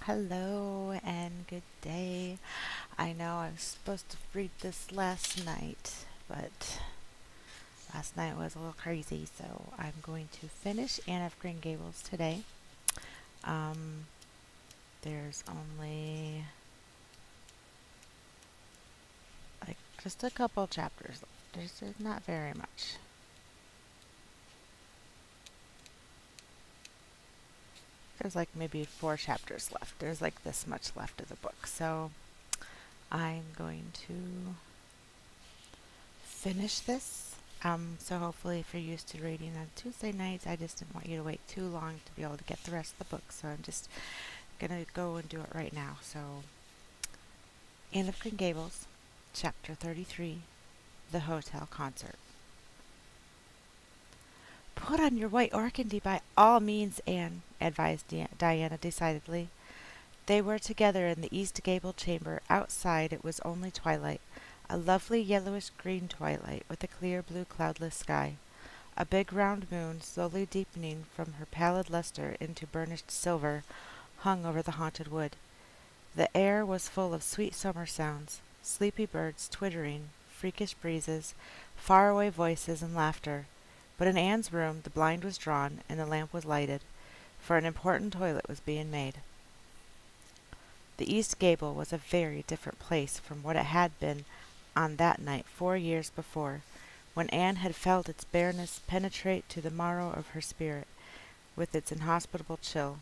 hello, and good day. I know I was supposed to read this last night, but last night was a little crazy, so I'm going to finish Anne of Green Gables today. Um, there's only like just a couple chapters left. There's not very much. There's like maybe 4 chapters left. There's like this much left of the book, so I'm going to finish this. So hopefully if you're used to reading on Tuesday nights, I just didn't want you to wait too long to be able to get the rest of the book. So I'm just going to go and do it right now. So Anne of Green Gables, Chapter 33, The Hotel Concert. Put on your white organdy by all means, Anne, advised Diana decidedly. They were together in the east gable chamber. Outside it was only twilight, a lovely yellowish-green twilight with a clear blue cloudless sky. A big round moon, slowly deepening from her pallid luster into burnished silver, hung over the haunted wood. The air was full of sweet summer sounds, sleepy birds twittering, freakish breezes, far-away voices and laughter. But in Anne's room the blind was drawn and the lamp was lighted, for an important toilet was being made. The east gable was a very different place from what it had been on that night 4 years before, when Anne had felt its bareness penetrate to the marrow of her spirit, with its inhospitable chill.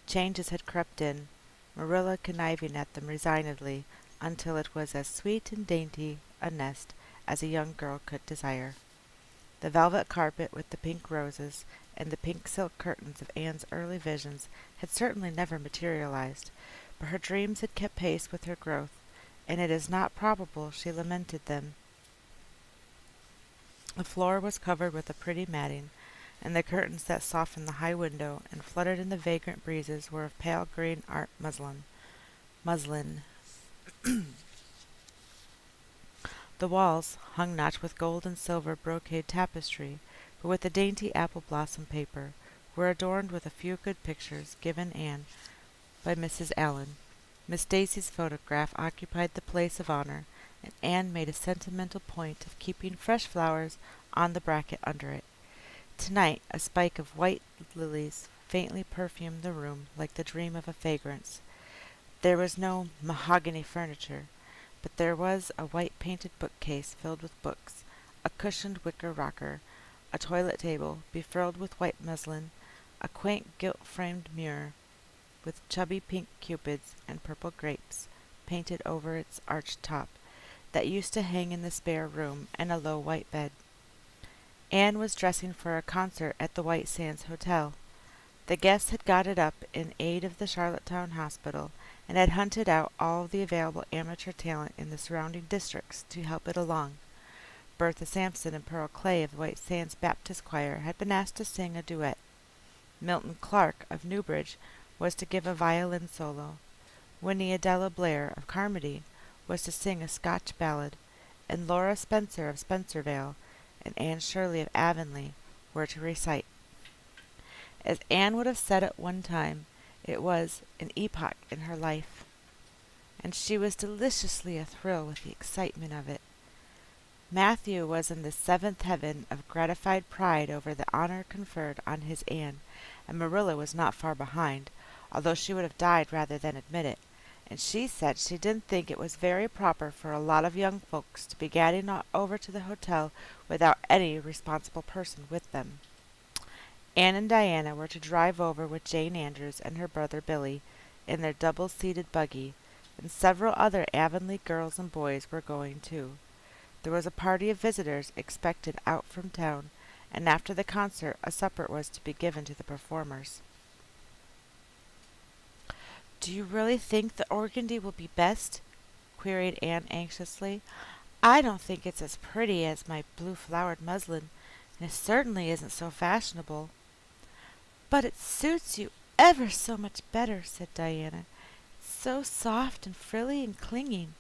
Changes had crept in, Marilla conniving at them resignedly, until it was as sweet and dainty a nest as a young girl could desire. The velvet carpet with the pink roses and the pink silk curtains of Anne's early visions had certainly never materialized, but her dreams had kept pace with her growth, and it is not probable she lamented them. The floor was covered with a pretty matting, and the curtains that softened the high window and fluttered in the vagrant breezes were of pale green art muslin. The walls, hung not with gold and silver brocade tapestry, but with a dainty apple blossom paper, were adorned with a few good pictures given Anne by Mrs. Allen. Miss Daisy's photograph occupied the place of honor, and Anne made a sentimental point of keeping fresh flowers on the bracket under it. Tonight a spike of white lilies faintly perfumed the room like the dream of a fragrance. There was no mahogany furniture, but there was a white-painted bookcase filled with books, a cushioned wicker rocker, a toilet table befurled with white muslin, a quaint gilt-framed mirror with chubby pink cupids and purple grapes painted over its arched top, that used to hang in the spare room, and a low white bed. Anne was dressing for a concert at the White Sands Hotel. The guests had got it up in aid of the Charlottetown Hospital, and had hunted out all the available amateur talent in the surrounding districts to help it along. Bertha Sampson and Pearl Clay of the White Sands Baptist Choir had been asked to sing a duet. Milton Clark of Newbridge was to give a violin solo. Winnie Adela Blair of Carmody was to sing a Scotch ballad, and Laura Spencer of Spencervale and Anne Shirley of Avonlea were to recite. As Anne would have said at one time, it was an epoch in her life, and she was deliciously athrill with the excitement of it. Matthew was in the seventh heaven of gratified pride over the honor conferred on his Anne, and Marilla was not far behind, although she would have died rather than admit it, and she said she didn't think it was very proper for a lot of young folks to be gadding over to the hotel without any responsible person with them. Anne and Diana were to drive over with Jane Andrews and her brother Billy in their double-seated buggy, and several other Avonlea girls and boys were going too. There was a party of visitors expected out from town, and after the concert a supper was to be given to the performers. "Do you really think the organdy will be best?" queried Anne anxiously. "I don't think it's as pretty as my blue-flowered muslin, and it certainly isn't so fashionable." "But it suits you ever so much better," said Diana. "It's so soft and frilly and clinging.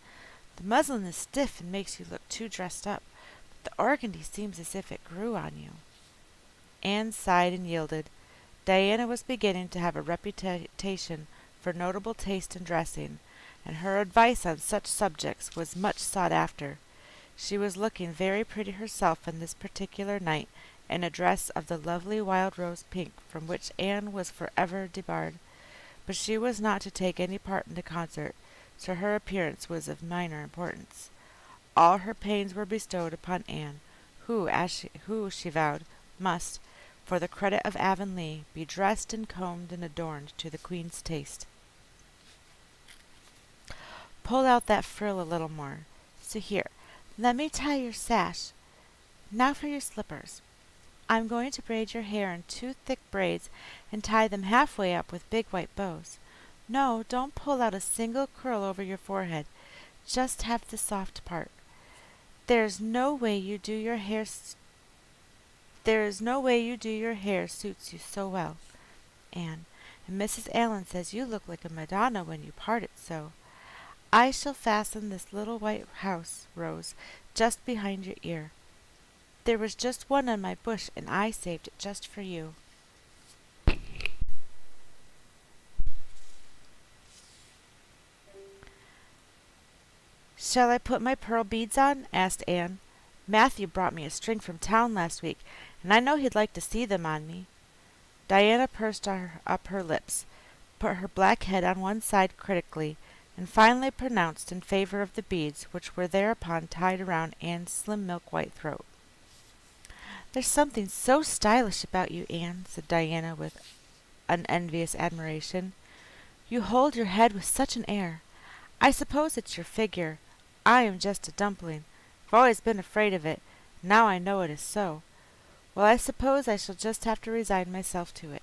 The muslin is stiff and makes you look too dressed up, but the organdy seems as if it grew on you." Anne sighed and yielded. Diana was beginning to have a reputation for notable taste in dressing, and her advice on such subjects was much sought after. She was looking very pretty herself in this particular night, in a dress of the lovely wild rose pink from which Anne was forever debarred. But she was not to take any part in the concert, so her appearance was of minor importance. All her pains were bestowed upon Anne, who she vowed, must, for the credit of Avonlea, be dressed and combed and adorned to the Queen's taste. Pull out that frill a little more. So here, let me tie your sash. Now for your slippers. I'm going to braid your hair in 2 thick braids and tie them halfway up with big white bows. No, don't pull out a single curl over your forehead. Just have the soft part. There is no way you do your hair suits you so well, Anne, and Mrs. Allen says you look like a Madonna when you part it so. I shall fasten this little white house rose just behind your ear. There was just one on my bush, and I saved it just for you. Shall I put my pearl beads on? Asked Anne. Matthew brought me a string from town last week, and I know he'd like to see them on me. Diana pursed up her lips, put her black head on one side critically, and finally pronounced in favor of the beads, which were thereupon tied around Anne's slim milk-white throat. There's something so stylish about you, Anne, said Diana with unenvious admiration. You hold your head with such an air. I suppose it's your figure. I am just a dumpling. I've always been afraid of it. Now I know it is so. Well, I suppose I shall just have to resign myself to it.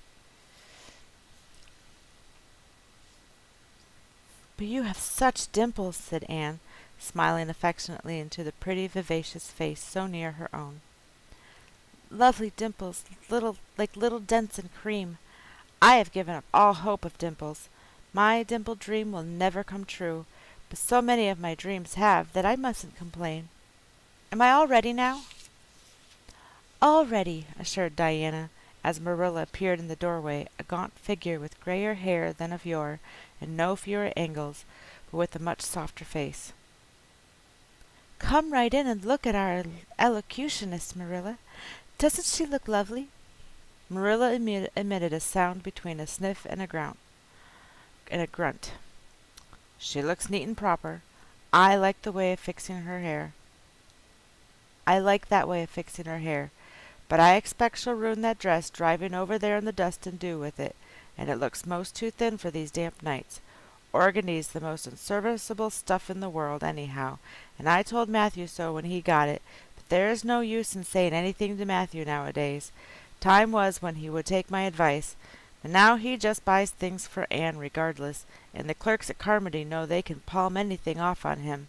But you have such dimples, said Anne, smiling affectionately into the pretty, vivacious face so near her own. Lovely dimples, like little dents in cream. I have given up all hope of dimples. My dimple dream will never come true, but so many of my dreams have that I mustn't complain. Am I all ready now? All ready, assured Diana, as Marilla appeared in the doorway, a gaunt figure with grayer hair than of yore, and no fewer angles, but with a much softer face. Come right in and look at our elocutionist, Marilla. Doesn't she look lovely? Marilla emitted a sound between a sniff and a grunt. She looks neat and proper. I like that way of fixing her hair. But I expect she'll ruin that dress driving over there in the dust and dew with it, and it looks most too thin for these damp nights. Organdy's the most unserviceable stuff in the world, anyhow, and I told Matthew so when he got it, but there is no use in saying anything to Matthew nowadays. Time was when he would take my advice, but now he just buys things for Anne regardless, and the clerks at Carmody know they can palm anything off on him.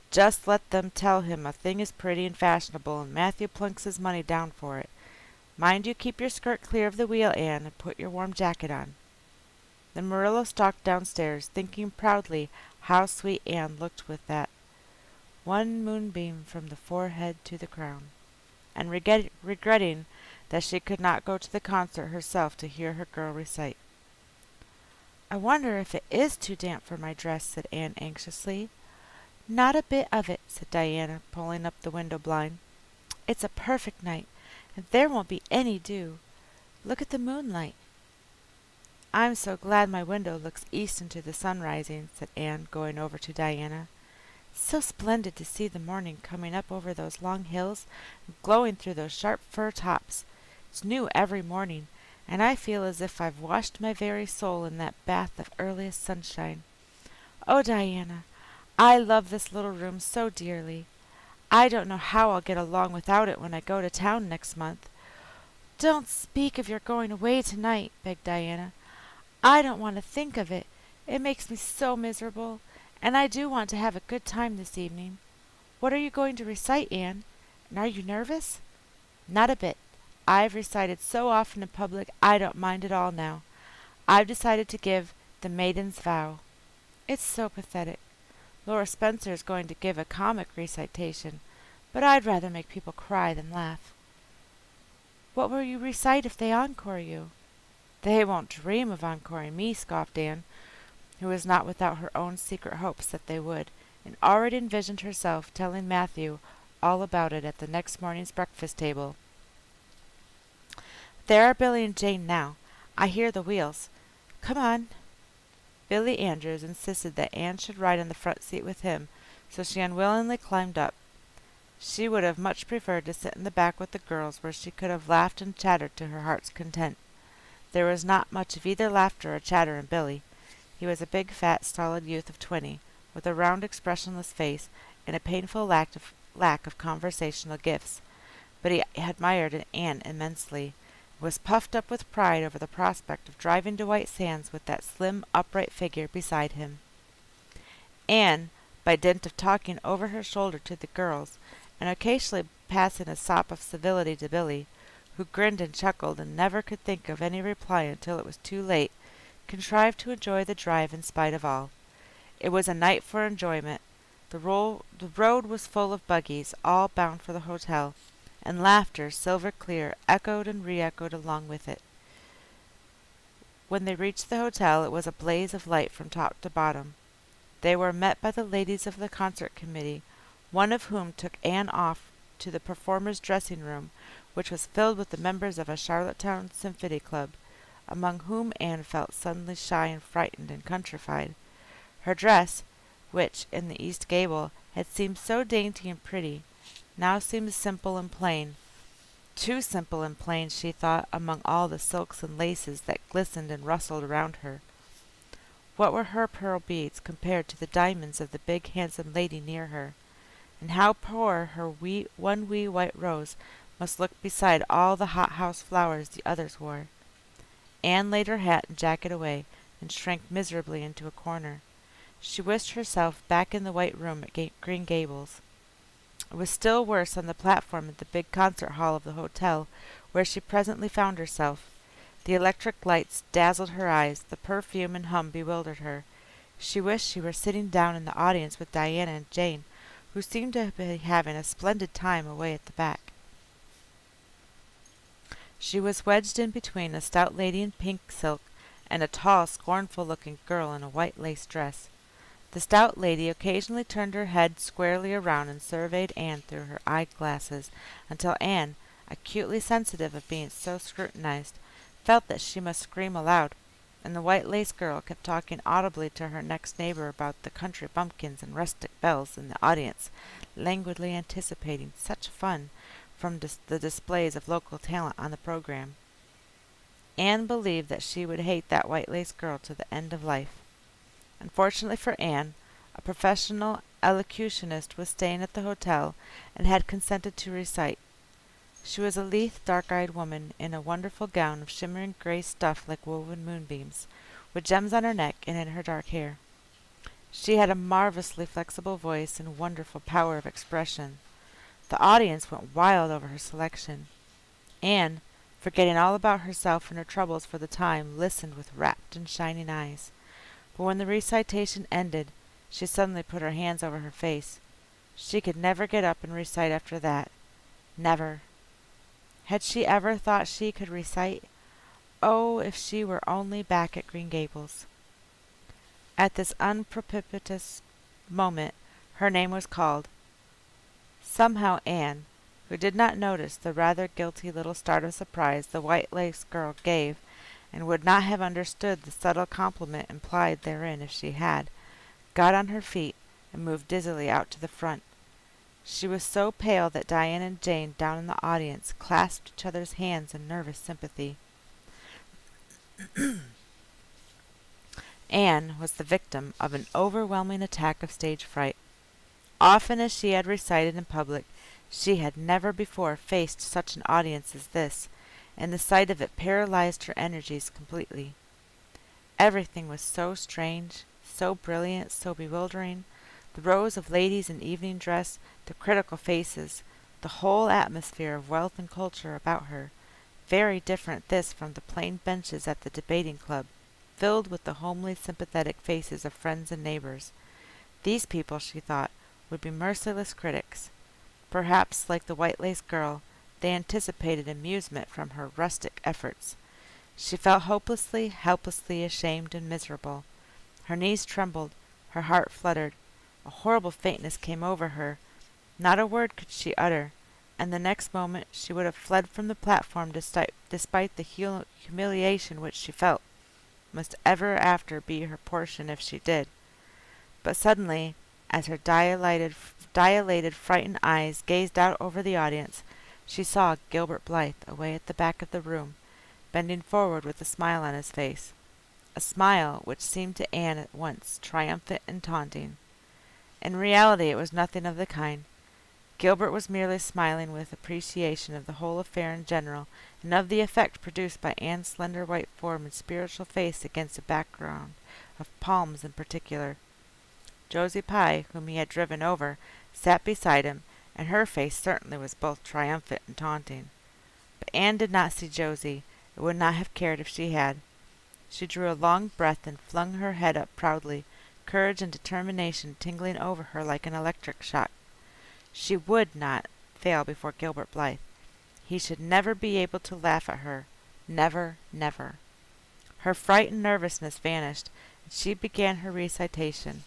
Just let them tell him a thing is pretty and fashionable, and Matthew plunks his money down for it. Mind you keep your skirt clear of the wheel, Anne, and put your warm jacket on. Then Marilla stalked downstairs, thinking proudly how sweet Anne looked with that one moonbeam from the forehead to the crown, and regretting that she could not go to the concert herself to hear her girl recite. I wonder if it is too damp for my dress, said Anne anxiously. Not a bit of it, said Diana, pulling up the window blind. It's a perfect night, and there won't be any dew. Look at the moonlight. I'm so glad my window looks east into the sun rising, said Anne, going over to Diana. It's so splendid to see the morning coming up over those long hills and glowing through those sharp fir tops. It's new every morning, and I feel as if I've washed my very soul in that bath of earliest sunshine. Oh, Diana, I love this little room so dearly. I don't know how I'll get along without it when I go to town next month. Don't speak of your going away tonight, begged Diana. I don't want to think of it. It makes me so miserable, and I do want to have a good time this evening. What are you going to recite, Anne? And are you nervous? Not a bit. I've recited so often in public I don't mind at all now. I've decided to give The Maiden's Vow. It's so pathetic. Laura Spencer is going to give a comic recitation, but I'd rather make people cry than laugh. What will you recite if they encore you? They won't dream of encoring me, scoffed Anne. who was not without her own secret hopes that they would, and already envisioned herself telling Matthew all about it at the next morning's breakfast table. There are Billy and Jane now. I hear the wheels. Come on. Billy Andrews insisted that Anne should ride in the front seat with him, so she unwillingly climbed up. She would have much preferred to sit in the back with the girls, where she could have laughed and chattered to her heart's content. There was not much of either laughter or chatter in Billy. He was a big, fat, stolid youth of 20, with a round, expressionless face and a painful lack of conversational gifts. But he admired Anne immensely, and was puffed up with pride over the prospect of driving to White Sands with that slim, upright figure beside him. Anne, by dint of talking over her shoulder to the girls, and occasionally passing a sop of civility to Billy, who grinned and chuckled and never could think of any reply until it was too late, contrived to enjoy the drive in spite of all. It was a night for enjoyment. The road was full of buggies, all bound for the hotel, and laughter, silver clear, echoed and re-echoed along with it. When they reached the hotel, it was a blaze of light from top to bottom. They were met by the ladies of the concert committee, one of whom took Anne off to the performers' dressing room, which was filled with the members of a Charlottetown symphony club, among whom Anne felt suddenly shy and frightened and countrified. Her dress, which, in the east gable, had seemed so dainty and pretty, now seemed simple and plain. Too simple and plain, she thought, among all the silks and laces that glistened and rustled around her. What were her pearl beads compared to the diamonds of the big handsome lady near her? And how poor her one wee white rose must look beside all the hothouse flowers the others wore. Anne laid her hat and jacket away, and shrank miserably into a corner. She wished herself back in the white room at Green Gables. It was still worse on the platform at the big concert hall of the hotel, where she presently found herself. The electric lights dazzled her eyes, the perfume and hum bewildered her. She wished she were sitting down in the audience with Diana and Jane, who seemed to be having a splendid time away at the back. She was wedged in between a stout lady in pink silk and a tall, scornful-looking girl in a white lace dress. The stout lady occasionally turned her head squarely around and surveyed Anne through her eye-glasses, until Anne, acutely sensitive of being so scrutinized, felt that she must scream aloud, and the white lace girl kept talking audibly to her next neighbor about the country bumpkins and rustic belles in the audience, languidly anticipating such fun from the displays of local talent on the program. Anne believed that she would hate that white lace girl to the end of life. Unfortunately for Anne, a professional elocutionist was staying at the hotel and had consented to recite. She was a lithe, dark-eyed woman in a wonderful gown of shimmering gray stuff like woven moonbeams, with gems on her neck and in her dark hair. She had a marvelously flexible voice and wonderful power of expression. The audience went wild over her selection. Anne, forgetting all about herself and her troubles for the time, listened with rapt and shining eyes. But when the recitation ended, she suddenly put her hands over her face. She could never get up and recite after that. Never. Had she ever thought she could recite? Oh, if she were only back at Green Gables! At this unpropitious moment, her name was called. Somehow Anne, who did not notice the rather guilty little start of surprise the white lace girl gave, and would not have understood the subtle compliment implied therein if she had, got on her feet and moved dizzily out to the front. She was so pale that Diana and Jane down in the audience clasped each other's hands in nervous sympathy. Anne was the victim of an overwhelming attack of stage fright. Often as she had recited in public, she had never before faced such an audience as this, and the sight of it paralyzed her energies completely. Everything was so strange, so brilliant, so bewildering. The rows of ladies in evening dress, the critical faces, the whole atmosphere of wealth and culture about her, very different this from the plain benches at the debating club, filled with the homely, sympathetic faces of friends and neighbors. These people, she thought, would be merciless critics. Perhaps, like the white lace girl, they anticipated amusement from her rustic efforts. She felt hopelessly, helplessly ashamed and miserable. Her knees trembled, her heart fluttered. A horrible faintness came over her. Not a word could she utter, and the next moment she would have fled from the platform despite the humiliation which she felt must ever after be her portion if she did. But suddenly, as her dilated, frightened eyes gazed out over the audience, she saw Gilbert Blythe away at the back of the room, bending forward with a smile on his face, a smile which seemed to Anne at once triumphant and taunting. In reality it was nothing of the kind. Gilbert was merely smiling with appreciation of the whole affair in general, and of the effect produced by Anne's slender white form and spiritual face against a background of palms in particular. Josie Pye, whom he had driven over, sat beside him, and her face certainly was both triumphant and taunting. But Anne did not see Josie, and would not have cared if she had. She drew a long breath and flung her head up proudly, courage and determination tingling over her like an electric shock. She would not fail before Gilbert Blythe. He should never be able to laugh at her. Never, never. Her fright and nervousness vanished, and she began her recitation,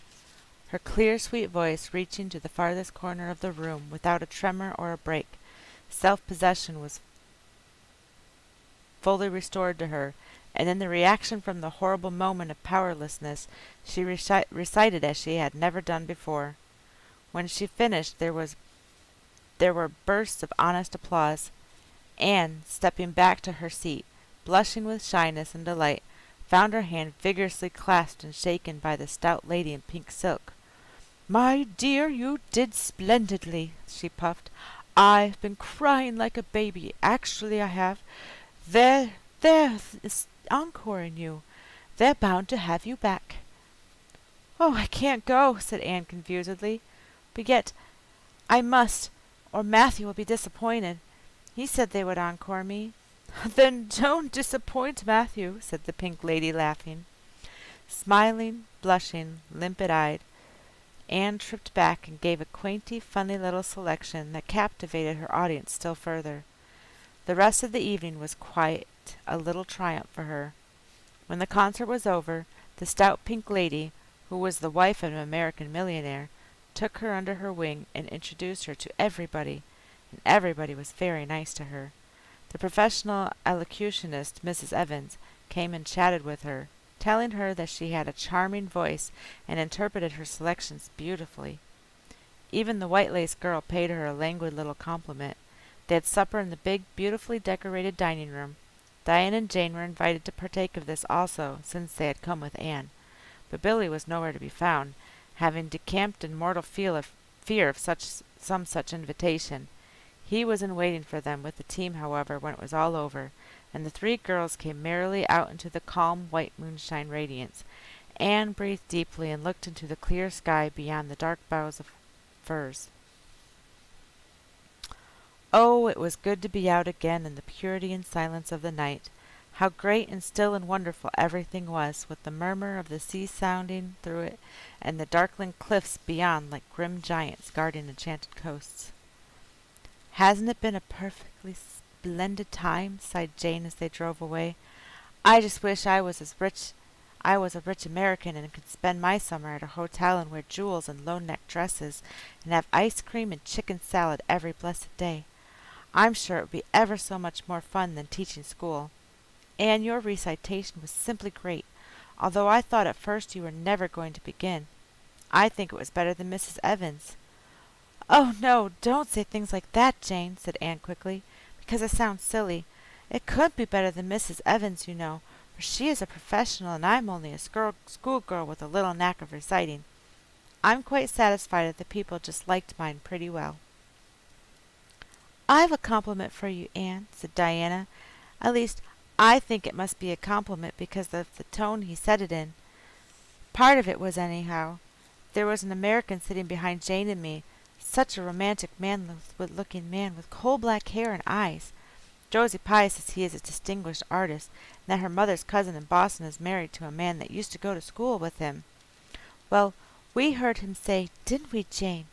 her clear, sweet voice reaching to the farthest corner of the room without a tremor or a break. Self-possession was fully restored to her, and in the reaction from the horrible moment of powerlessness, she recited as she had never done before. When she finished, there were bursts of honest applause. Anne, stepping back to her seat, blushing with shyness and delight, found her hand vigorously clasped and shaken by the stout lady in pink silk. "My dear, you did splendidly," she puffed. "I've been crying like a baby. Actually, I have. They're encoring you. They're bound to have you back." "Oh, I can't go," said Anne confusedly. "But yet I must, or Matthew will be disappointed. He said they would encore me." "Then don't disappoint Matthew," said the pink lady, laughing. Smiling, blushing, limpid-eyed, Anne tripped back and gave a quainty, funny little selection that captivated her audience still further. The rest of the evening was quite a little triumph for her. When the concert was over, the stout pink lady, who was the wife of an American millionaire, took her under her wing and introduced her to everybody, and everybody was very nice to her. The professional elocutionist, Mrs. Evans, came and chatted with her, telling her that she had a charming voice and interpreted her selections beautifully. Even the white-lace girl paid her a languid little compliment. They had supper in the big, beautifully decorated dining room. Diana and Jane were invited to partake of this also, since they had come with Anne. But Billy was nowhere to be found, having decamped in mortal fear of some such invitation. He was in waiting for them with the team, however, when it was all over, and the three girls came merrily out into the calm white moonshine radiance. Anne breathed deeply and looked into the clear sky beyond the dark boughs of firs. Oh, it was good to be out again in the purity and silence of the night. How great and still and wonderful everything was, with the murmur of the sea sounding through it, and the darkling cliffs beyond like grim giants guarding enchanted coasts. "Hasn't it been a perfectly splendid time?" sighed Jane as they drove away. "I just wish I was a rich American and could spend my summer at a hotel and wear jewels and low-necked dresses and have ice cream and chicken salad every blessed day. I'm sure it would be ever so much more fun than teaching school. Anne, your recitation was simply great, although I thought at first you were never going to begin. I think it was better than Mrs. Evans." "Oh, no, don't say things like that, Jane," said Anne quickly, "because it sounds silly. It couldn't be better than Mrs. Evans, you know, for she is a professional and I'm only a schoolgirl with a little knack of reciting. I'm quite satisfied that the people just liked mine pretty well." "I've a compliment for you, Anne," said Diana. "At least, I think it must be a compliment because of the tone he said it in. Part of it was anyhow. There was an American sitting behind Jane and me, such a romantic looking man with coal-black hair and eyes. Josie Pye says he is a distinguished artist, and that her mother's cousin in Boston is married to a man that used to go to school with him. Well, we heard him say, didn't we, Jane?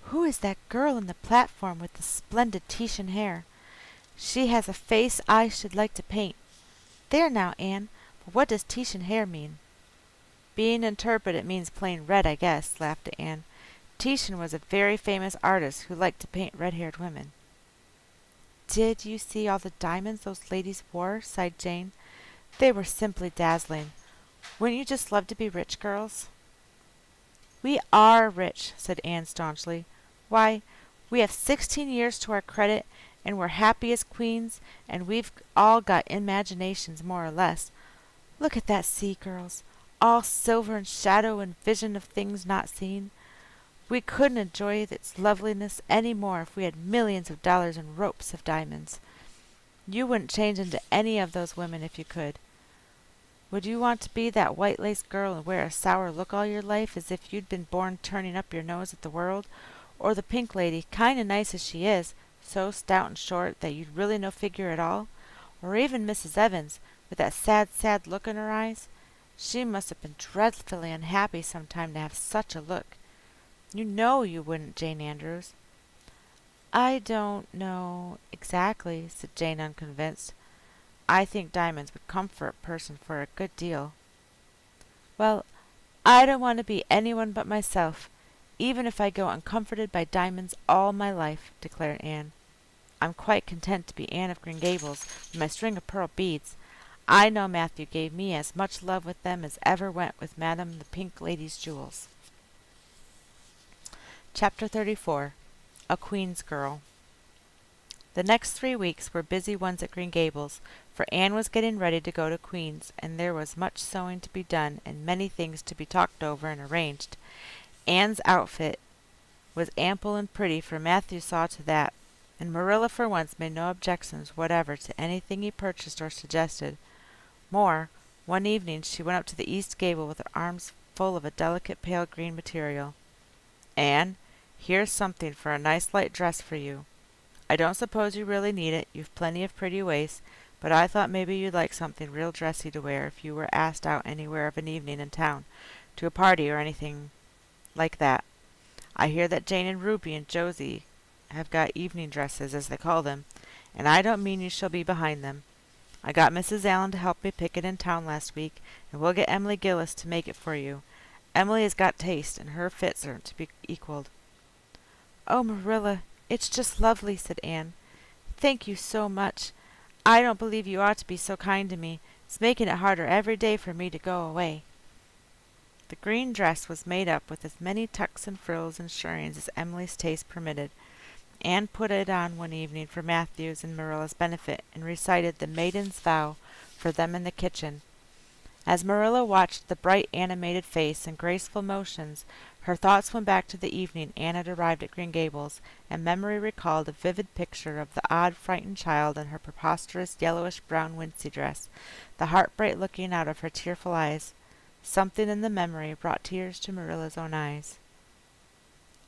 'Who is that girl on the platform with the splendid Titian hair? She has a face I should like to paint.' There now, Anne, but what does Titian hair mean?" Being interpreted means plain red, I guess, laughed Anne. Titian was a very famous artist who liked to paint red-haired women. Did you see all the diamonds those ladies wore? Sighed Jane. They were simply dazzling. Wouldn't you just love to be rich, girls? We are rich, said Anne staunchly. Why, we have 16 years to our credit, and we're happy as queens, and we've all got imaginations, more or less. Look at that sea, girls, all silver and shadow and vision of things not seen. We couldn't enjoy its loveliness any more if we had millions of dollars and ropes of diamonds. You wouldn't change into any of those women if you could. Would you want to be that white-lace girl and wear a sour look all your life as if you'd been born turning up your nose at the world? Or the pink lady, kind of nice as she is, so stout and short that you'd really no figure at all? Or even Mrs. Evans, with that sad, sad look in her eyes? She must have been dreadfully unhappy sometime to have such a look. You know you wouldn't, Jane Andrews. I don't know exactly, said Jane, unconvinced. I think diamonds would comfort a person for a good deal. Well, I don't want to be anyone but myself, even if I go uncomforted by diamonds all my life, declared Anne. I'm quite content to be Anne of Green Gables with my string of pearl beads. I know Matthew gave me as much love with them as ever went with Madame the Pink Lady's jewels. Chapter 34. A Queen's Girl. The next 3 weeks were busy ones at Green Gables, for Anne was getting ready to go to Queen's, and there was much sewing to be done and many things to be talked over and arranged. Anne's outfit was ample and pretty, for Matthew saw to that, and Marilla for once made no objections whatever to anything he purchased or suggested. More, one evening she went up to the east gable with her arms full of a delicate pale green material. Anne, here's something for a nice light dress for you. I don't suppose you really need it, you've plenty of pretty waists, but I thought maybe you'd like something real dressy to wear if you were asked out anywhere of an evening in town, to a party or anything like that. I hear that Jane and Ruby and Josie have got evening dresses, as they call them, and I don't mean you shall be behind them. I got Mrs. Allen to help me pick it in town last week, and we'll get Emily Gillis to make it for you. Emily has got taste, and her fits aren't to be equaled. Oh, Marilla, it's just lovely, said Anne. Thank you so much. I don't believe you ought to be so kind to me. It's making it harder every day for me to go away. The green dress was made up with as many tucks and frills and shirrings as Emily's taste permitted. Anne put it on one evening for Matthew's and Marilla's benefit, and recited the Maiden's Vow for them in the kitchen. As Marilla watched the bright animated face and graceful motions, her thoughts went back to the evening Anne had arrived at Green Gables, and memory recalled a vivid picture of the odd frightened child in her preposterous yellowish-brown wincey dress, the heartbreak looking out of her tearful eyes. Something in the memory brought tears to Marilla's own eyes.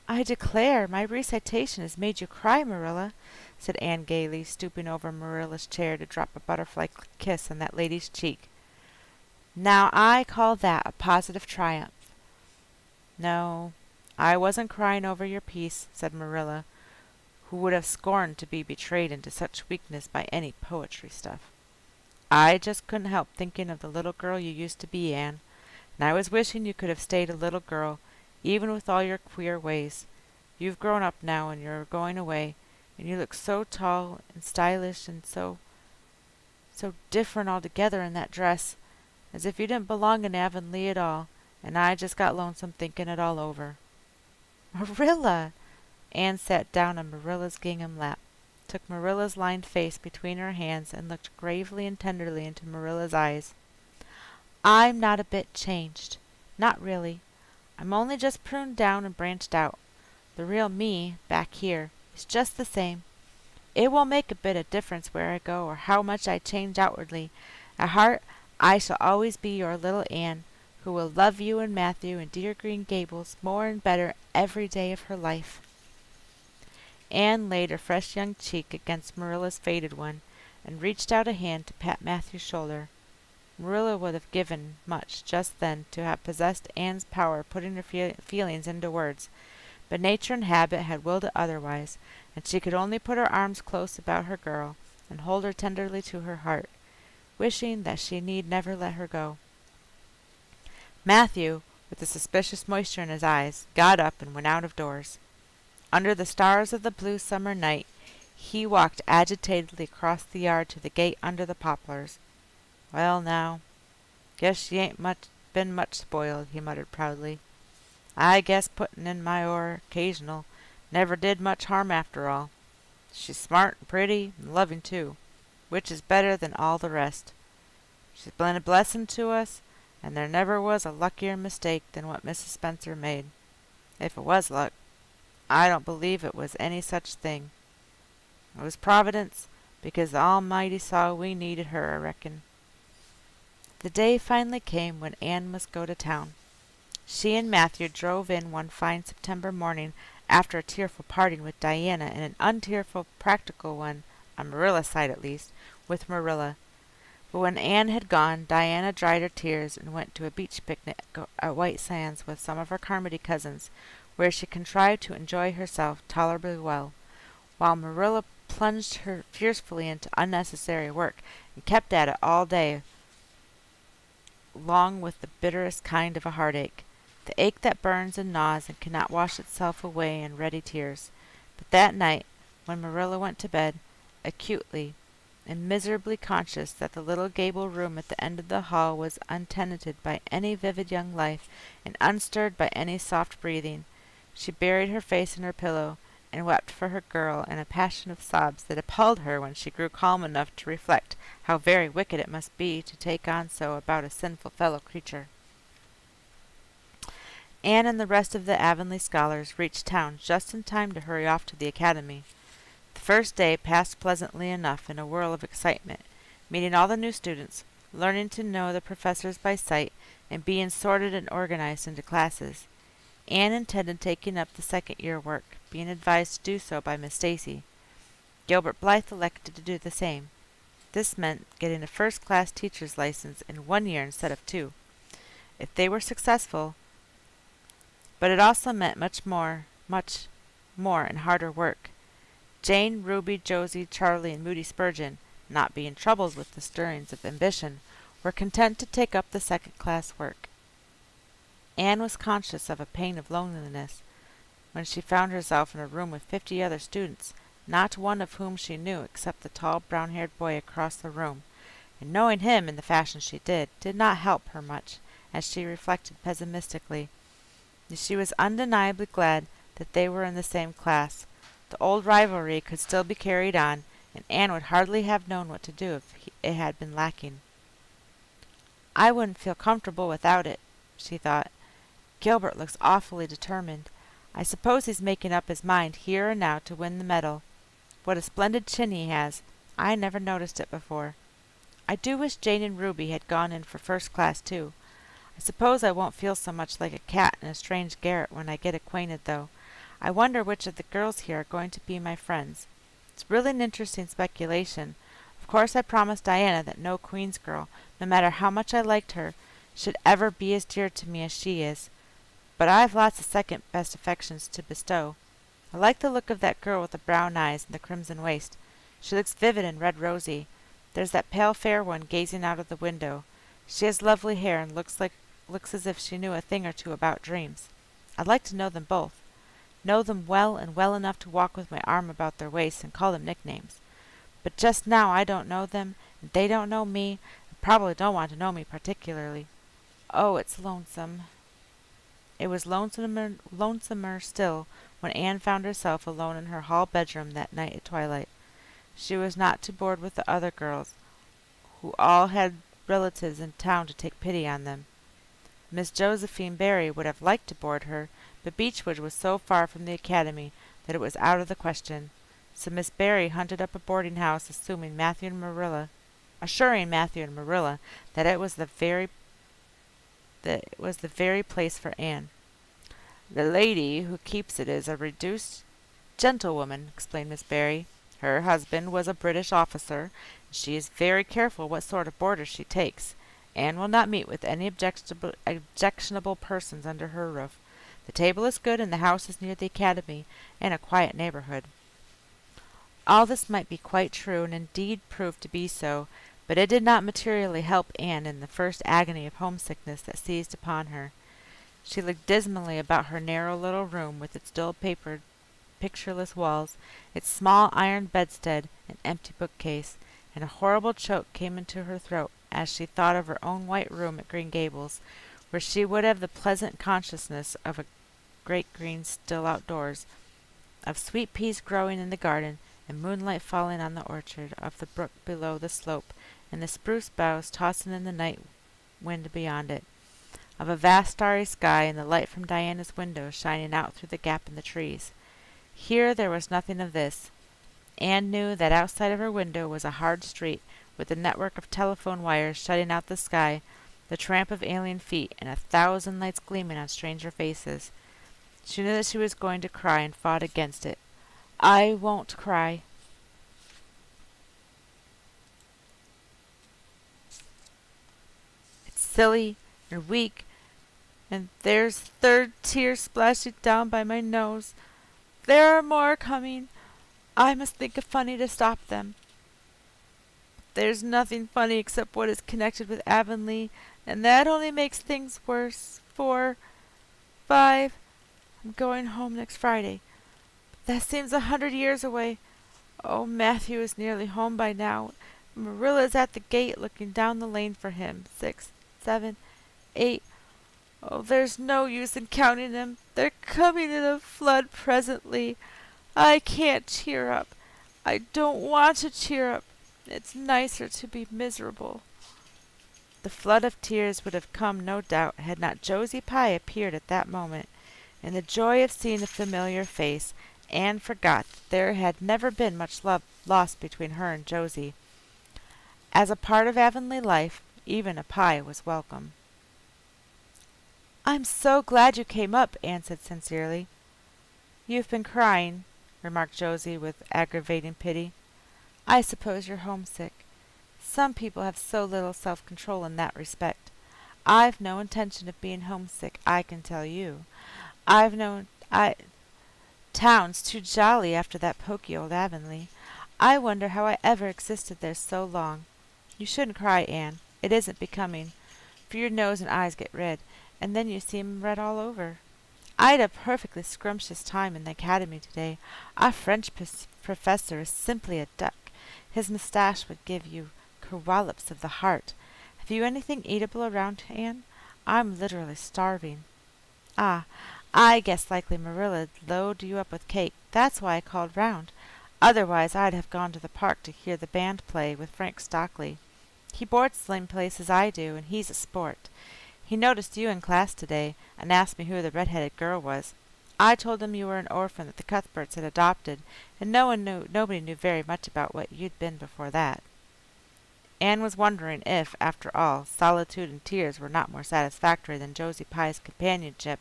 I declare my recitation has made you cry, Marilla, said Anne gaily, stooping over Marilla's chair to drop a butterfly kiss on that lady's cheek. Now I call that a positive triumph. No, I wasn't crying over your piece, said Marilla, who would have scorned to be betrayed into such weakness by any poetry stuff. I just couldn't help thinking of the little girl you used to be, Anne, and I was wishing you could have stayed a little girl, even with all your queer ways. You've grown up now, and you're going away, and you look so tall and stylish and so different altogether in that dress, as if you didn't belong in Avonlea at all, and I just got lonesome thinking it all over. Marilla! Anne sat down on Marilla's gingham lap, took Marilla's lined face between her hands, and looked gravely and tenderly into Marilla's eyes. I'm not a bit changed. Not really. I'm only just pruned down and branched out. The real me, back here, is just the same. It won't make a bit of difference where I go or how much I change outwardly. At heart, I shall always be your little Anne, who will love you and Matthew and dear Green Gables more and better every day of her life. Anne laid her fresh young cheek against Marilla's faded one, and reached out a hand to pat Matthew's shoulder. Marilla would have given much just then to have possessed Anne's power of putting her feelings into words, but nature and habit had willed it otherwise, and she could only put her arms close about her girl and hold her tenderly to her heart, wishing that she need never let her go. Matthew, with a suspicious moisture in his eyes, got up and went out of doors. Under the stars of the blue summer night, he walked agitatedly across the yard to the gate under the poplars. "Well, now, guess she ain't been much spoiled," he muttered proudly. "I guess puttin' in my oar occasional never did much harm after all. She's smart and pretty and loving too, which is better than all the rest. She's been a blessin' to us, and there never was a luckier mistake than what Mrs. Spencer made. If it was luck, I don't believe it was any such thing. It was Providence, because the Almighty saw we needed her, I reckon." The day finally came when Anne must go to town. She and Matthew drove in one fine September morning after a tearful parting with Diana and an untearful practical one, on Marilla's side at least, with Marilla. But when Anne had gone, Diana dried her tears and went to a beach picnic at White Sands with some of her Carmody cousins, where she contrived to enjoy herself tolerably well, while Marilla plunged her fiercely into unnecessary work and kept at it all day long with the bitterest kind of a heartache, the ache that burns and gnaws and cannot wash itself away in ready tears. But that night, when Marilla went to bed, acutely and miserably conscious that the little gable room at the end of the hall was untenanted by any vivid young life and unstirred by any soft breathing, she buried her face in her pillow and wept for her girl in a passion of sobs that appalled her when she grew calm enough to reflect how very wicked it must be to take on so about a sinful fellow creature. Anne and the rest of the Avonlea scholars reached town just in time to hurry off to the academy. The first day passed pleasantly enough in a whirl of excitement, meeting all the new students, learning to know the professors by sight, and being sorted and organized into classes. Anne intended taking up the second-year work, being advised to do so by Miss Stacy. Gilbert Blythe elected to do the same. This meant getting a first-class teacher's license in 1 year instead of 2, if they were successful, but it also meant much more and harder work. Jane, Ruby, Josie, Charlie, and Moody Spurgeon, not being troubled with the stirrings of ambition, were content to take up the second-class work. Anne was conscious of a pang of loneliness when she found herself in a room with 50 other students, not one of whom she knew except the tall brown-haired boy across the room, and knowing him in the fashion she did not help her much, as she reflected pessimistically. She was undeniably glad that they were in the same class. The old rivalry could still be carried on, and Anne would hardly have known what to do if it had been lacking. "I wouldn't feel comfortable without it," she thought. "Gilbert looks awfully determined. I suppose he's making up his mind here and now to win the medal. What a splendid chin he has. I never noticed it before. I do wish Jane and Ruby had gone in for first class too. I suppose I won't feel so much like a cat in a strange garret when I get acquainted, though. I wonder which of the girls here are going to be my friends. It's really an interesting speculation. Of course I promised Diana that no Queen's girl, no matter how much I liked her, should ever be as dear to me as she is. But I've lots of second-best affections to bestow. I like the look of that girl with the brown eyes and the crimson waist. She looks vivid and red-rosy. There's that pale fair one gazing out of the window. She has lovely hair and looks as if she knew a thing or two about dreams. I'd like to know them both. Know them well and well enough to walk with my arm about their waists and call them nicknames. But just now I don't know them, and they don't know me, and probably don't want to know me particularly. Oh, it's lonesome." It was lonesomer still when Anne found herself alone in her hall bedroom that night at twilight. She was not to board with the other girls, who all had relatives in town to take pity on them. Miss Josephine Barry would have liked to board her, but Beechwood was so far from the academy that it was out of the question. So Miss Barry hunted up a boarding house, assuring Matthew and Marilla that it was the very place for Anne. "The lady who keeps it is a reduced gentlewoman," explained Miss Barry. "Her husband was a British officer, and she is very careful what sort of boarders she takes. Anne will not meet with any objectionable persons under her roof. The table is good, and the house is near the academy, and a quiet neighborhood." All this might be quite true, and indeed proved to be so, But it did not materially help Anne in the first agony of homesickness that seized upon her. She looked dismally about her narrow little room with its dull-papered, pictureless walls, its small iron bedstead and empty bookcase, and a horrible choke came into her throat as she thought of her own white room at Green Gables, where she would have the pleasant consciousness of a great green still outdoors, of sweet peas growing in the garden, and moonlight falling on the orchard, of the brook below the slope, and the spruce boughs tossing in the night wind beyond it, of a vast starry sky and the light from Diana's window shining out through the gap in the trees. Here there was nothing of this. Anne knew that outside of her window was a hard street, with a network of telephone wires shutting out the sky, the tramp of alien feet, and 1,000 lights gleaming on stranger faces. She knew that she was going to cry and fought against it. "I won't cry." It's silly and weak, and there's third tears splashing down by my nose. There are more coming. I must think of funny to stop them. There's nothing funny except what is connected with Avonlea, and that only makes things worse. 4, 5. I'm going home next Friday. That seems 100 years away. Oh, Matthew is nearly home by now. Marilla's at the gate looking down the lane for him. 6, 7, 8. Oh, there's no use in counting them. They're coming in a flood presently. I can't cheer up. I don't want to cheer up. It's nicer to be miserable. The flood of tears would have come, no doubt, had not Josie Pye appeared at that moment. In the joy of seeing the familiar face, Anne forgot that there had never been much love lost between her and Josie. As a part of Avonlea life, even a Pye was welcome. "I'm so glad you came up," Anne said sincerely. "You've been crying," remarked Josie with aggravating pity. "I suppose you're homesick. Some people have so little self-control in that respect. I've no intention of being homesick, I can tell you. Town's too jolly after that poky old Avonlea. I wonder how I ever existed there so long. You shouldn't cry, Anne. It isn't becoming, for your nose and eyes get red, and then you seem red all over. I had a perfectly scrumptious time in the academy today. Our French professor is simply a duck. His moustache would give you kerwallops of the heart. Have you anything eatable around, Anne? I'm literally starving." "Ah, I guess likely Marilla'd load you up with cake. That's why I called round. Otherwise I'd have gone to the park to hear the band play with Frank Stockley. He boards the same place as I do, and he's a sport. He noticed you in class today, and asked me who the red-headed girl was. I told him you were an orphan that the Cuthberts had adopted, and nobody knew very much about what you'd been before that." Anne was wondering if, after all, solitude and tears were not more satisfactory than Josie Pye's companionship,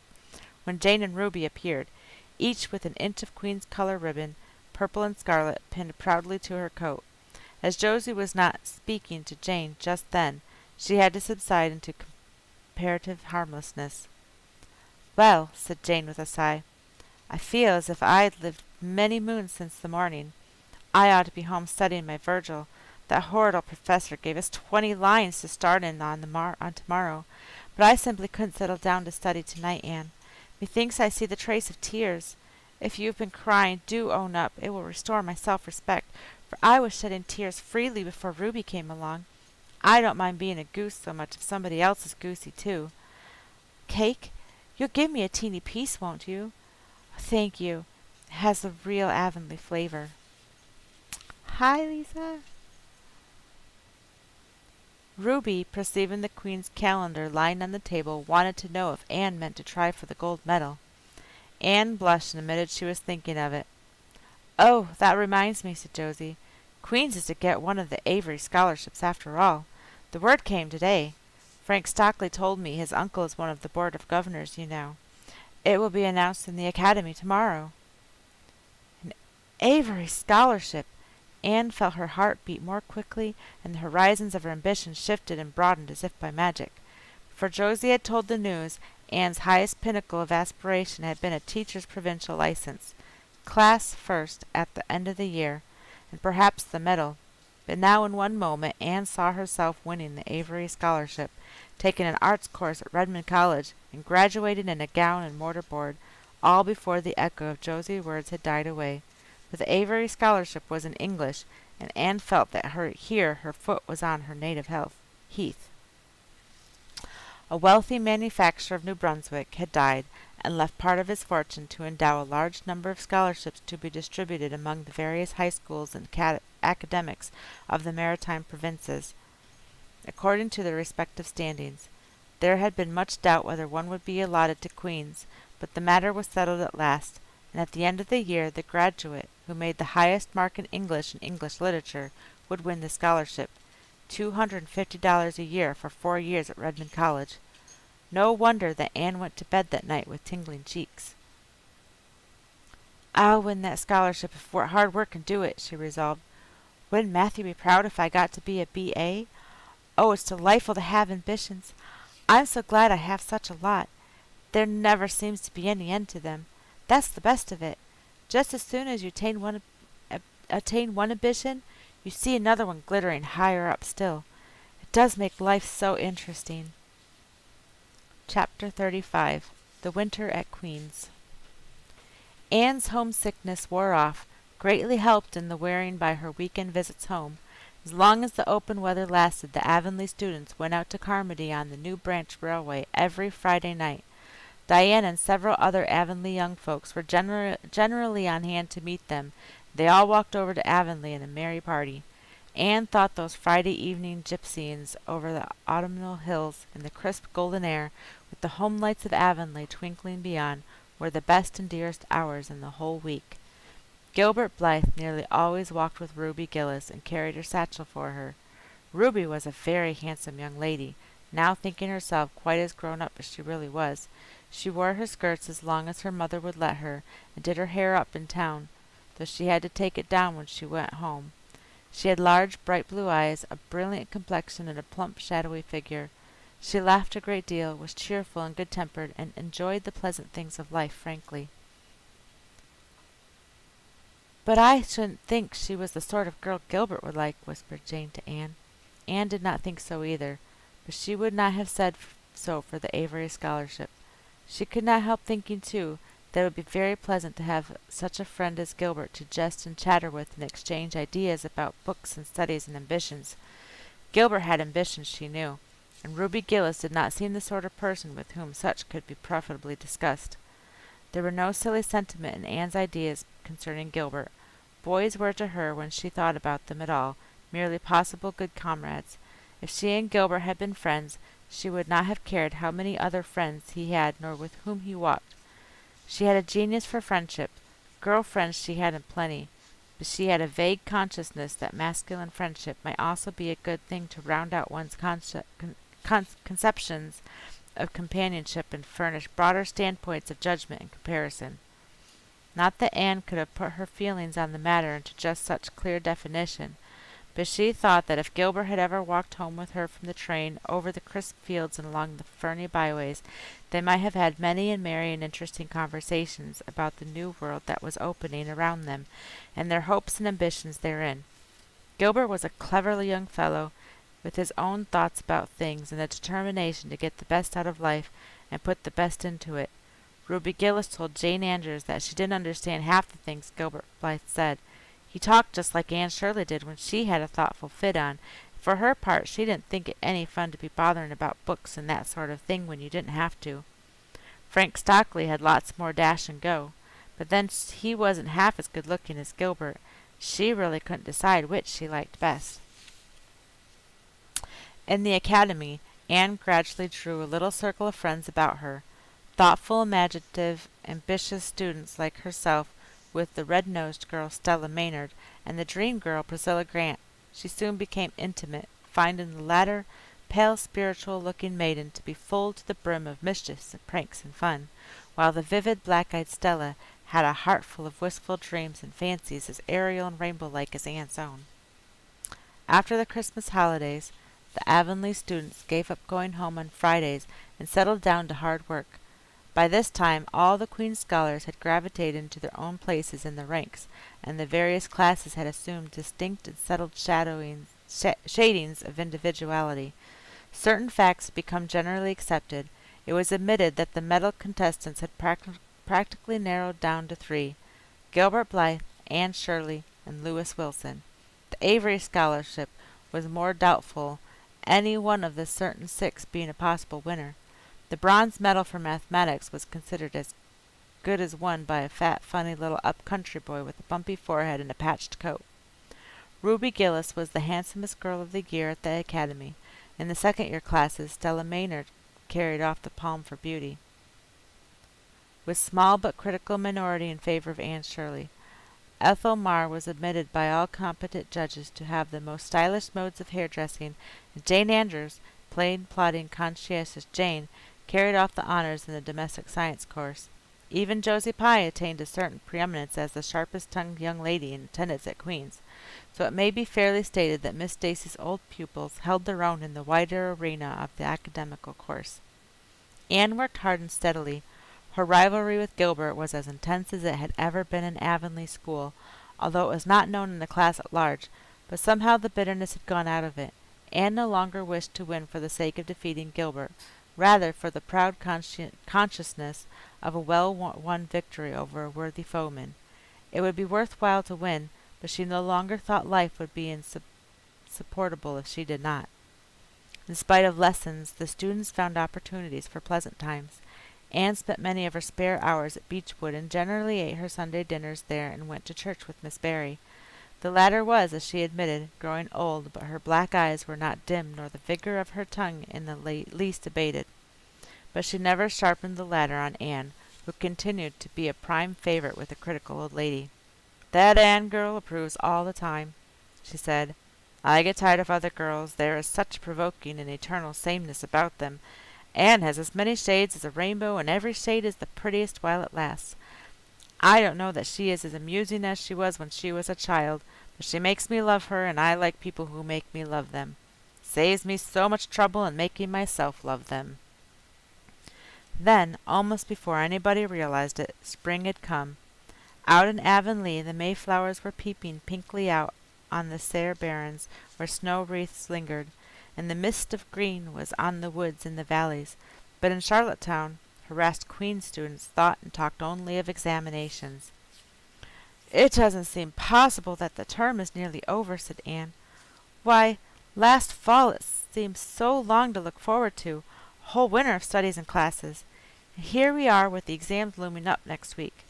when Jane and Ruby appeared, each with an inch of Queen's color ribbon, purple and scarlet, pinned proudly to her coat. As Josie was not speaking to Jane just then, she had to subside into comparative harmlessness. "Well," said Jane with a sigh, "I feel as if I'd lived many moons since the morning. I ought to be home studying my Virgil. That horrid old professor gave us 20 lines to start in on tomorrow, but I simply couldn't settle down to study tonight, Anne. Methinks I see the trace of tears. If you've been crying, do own up. It will restore my self-respect, for I was shedding tears freely before Ruby came along. I don't mind being a goose so much if somebody else is goosey too. Cake? You'll give me a teeny piece, won't you?" "Thank you. It has the real Avonlea flavor." "Hi, Lisa." Ruby, perceiving the Queen's calendar lying on the table, wanted to know if Anne meant to try for the gold medal. Anne blushed and admitted she was thinking of it. "Oh, that reminds me," said Josie. "Queen's is to get one of the Avery scholarships after all. The word came today. Frank Stockley told me his uncle is one of the Board of Governors, you know. It will be announced in the Academy tomorrow." An Avery scholarship! Anne felt her heart beat more quickly, and the horizons of her ambition shifted and broadened as if by magic. Before Josie had told the news, Anne's highest pinnacle of aspiration had been a teacher's provincial license, class first at the end of the year, and perhaps the medal. But now in one moment Anne saw herself winning the Avery Scholarship, taking an arts course at Redmond College, and graduating in a gown and mortarboard, all before the echo of Josie's words had died away. But the Avery Scholarship was in English, and Anne felt that here her foot was on her native heath. A wealthy manufacturer of New Brunswick had died, and left part of his fortune to endow a large number of scholarships to be distributed among the various high schools and academics of the maritime provinces, according to their respective standings. There had been much doubt whether one would be allotted to Queen's, but the matter was settled at last, and at the end of the year the graduate who made the highest mark in English and English literature would win the scholarship, $250 a year for 4 years at Redmond College. No wonder that Anne went to bed that night with tingling cheeks. "I'll win that scholarship if hard work can do it," she resolved. "Wouldn't Matthew be proud if I got to be a B.A.? Oh, it's delightful to have ambitions. I'm so glad I have such a lot. There never seems to be any end to them. That's the best of it. Just as soon as you attain one ambition, you see another one glittering higher up still. It does make life so interesting." Chapter 35. The Winter at Queen's. Anne's homesickness wore off, greatly helped in the wearing by her weekend visits home. As long as the open weather lasted, the Avonlea students went out to Carmody on the New Branch Railway every Friday night. Diana and several other Avonlea young folks were generally on hand to meet them. They all walked over to Avonlea in a merry party. Anne thought those Friday evening gypsyings over the autumnal hills in the crisp golden air, with the home lights of Avonlea twinkling beyond, were the best and dearest hours in the whole week. Gilbert Blythe nearly always walked with Ruby Gillis and carried her satchel for her. Ruby was a very handsome young lady, now thinking herself quite as grown up as she really was. She wore her skirts as long as her mother would let her, and did her hair up in town, though she had to take it down when she went home. She had large, bright blue eyes, a brilliant complexion, and a plump, shadowy figure. She laughed a great deal, was cheerful and good-tempered, and enjoyed the pleasant things of life frankly. "But I shouldn't think she was the sort of girl Gilbert would like," whispered Jane to Anne. Anne did not think so either, but she would not have said so for the Avery Scholarship. She could not help thinking, too, that it would be very pleasant to have such a friend as Gilbert to jest and chatter with and exchange ideas about books and studies and ambitions. Gilbert had ambitions, she knew, and Ruby Gillis did not seem the sort of person with whom such could be profitably discussed. There were no silly sentiment in Anne's ideas concerning Gilbert. Boys were to her, when she thought about them at all, merely possible good comrades. If she and Gilbert had been friends, she would not have cared how many other friends he had nor with whom he walked. She had a genius for friendship. Girl friends she had in plenty, but she had a vague consciousness that masculine friendship might also be a good thing to round out one's conceptions of companionship and furnish broader standpoints of judgment and comparison. Not that Anne could have put her feelings on the matter into just such clear definition, but she thought that if Gilbert had ever walked home with her from the train over the crisp fields and along the ferny byways, they might have had many and merry and interesting conversations about the new world that was opening around them, and their hopes and ambitions therein. Gilbert was a clever young fellow, with his own thoughts about things, and a determination to get the best out of life and put the best into it. Ruby Gillis told Jane Andrews that she didn't understand half the things Gilbert Blythe said. He talked just like Anne Shirley did when she had a thoughtful fit on. For her part, she didn't think it any fun to be bothering about books and that sort of thing when you didn't have to. Frank Stockley had lots more dash and go, but then he wasn't half as good-looking as Gilbert. She really couldn't decide which she liked best. In the academy, Anne gradually drew a little circle of friends about her. Thoughtful, imaginative, ambitious students like herself, with the red-nosed girl Stella Maynard and the dream girl Priscilla Grant. She soon became intimate, finding the latter pale, spiritual-looking maiden to be full to the brim of mischiefs and pranks and fun, while the vivid, black-eyed Stella had a heart full of wistful dreams and fancies as aerial and rainbow-like as Anne's own. After the Christmas holidays, the Avonlea students gave up going home on Fridays and settled down to hard work. By this time all the Queen's scholars had gravitated into their own places in the ranks, and the various classes had assumed distinct and settled shadings of individuality. Certain facts had become generally accepted. It was admitted that the medal contestants had practically narrowed down to three: Gilbert Blythe, Anne Shirley, and Lewis Wilson. The Avery scholarship was more doubtful, any one of the certain six being a possible winner. The bronze medal for mathematics was considered as good as won by a fat, funny little up-country boy with a bumpy forehead and a patched coat. Ruby Gillis was the handsomest girl of the year at the academy. In the second-year classes, Stella Maynard carried off the palm for beauty, with small but critical minority in favor of Anne Shirley. Ethel Marr was admitted by all competent judges to have the most stylish modes of hairdressing, and Jane Andrews, plain, plodding, conscientious Jane, carried off the honors in the domestic science course. Even Josie Pye attained a certain preeminence as the sharpest-tongued young lady in attendance at Queen's, so it may be fairly stated that Miss Stacy's old pupils held their own in the wider arena of the academical course. Anne worked hard and steadily. Her rivalry with Gilbert was as intense as it had ever been in Avonlea school, although it was not known in the class at large, but somehow the bitterness had gone out of it. Anne no longer wished to win for the sake of defeating Gilbert, rather for the proud consciousness of a well-won victory over a worthy foeman. It would be worth while to win, but she no longer thought life would be insupportable if she did not. In spite of lessons, the students found opportunities for pleasant times. Anne spent many of her spare hours at Beechwood, and generally ate her Sunday dinners there and went to church with Miss Barry. The latter was, as she admitted, growing old, but her black eyes were not dim, nor the vigor of her tongue in the least abated. But she never sharpened the latter on Anne, who continued to be a prime favorite with the critical old lady. "That Anne girl approves all the time," she said. "I get tired of other girls. There is such provoking and eternal sameness about them. Anne has as many shades as a rainbow, and every shade is the prettiest while it lasts. I don't know that she is as amusing as she was when she was a child, but she makes me love her, and I like people who make me love them. Saves me so much trouble in making myself love them." Then, almost before anybody realized it, spring had come. Out in Avonlea the mayflowers were peeping pinkly out on the sere barrens where snow wreaths lingered, and the mist of green was on the woods in the valleys. But in Charlottetown, harassed Queen's students thought and talked only of examinations. "It doesn't seem possible that the term is nearly over," said Anne. "Why, last fall it seemed so long to look forward to, a whole winter of studies and classes. And here we are with the exams looming up next week.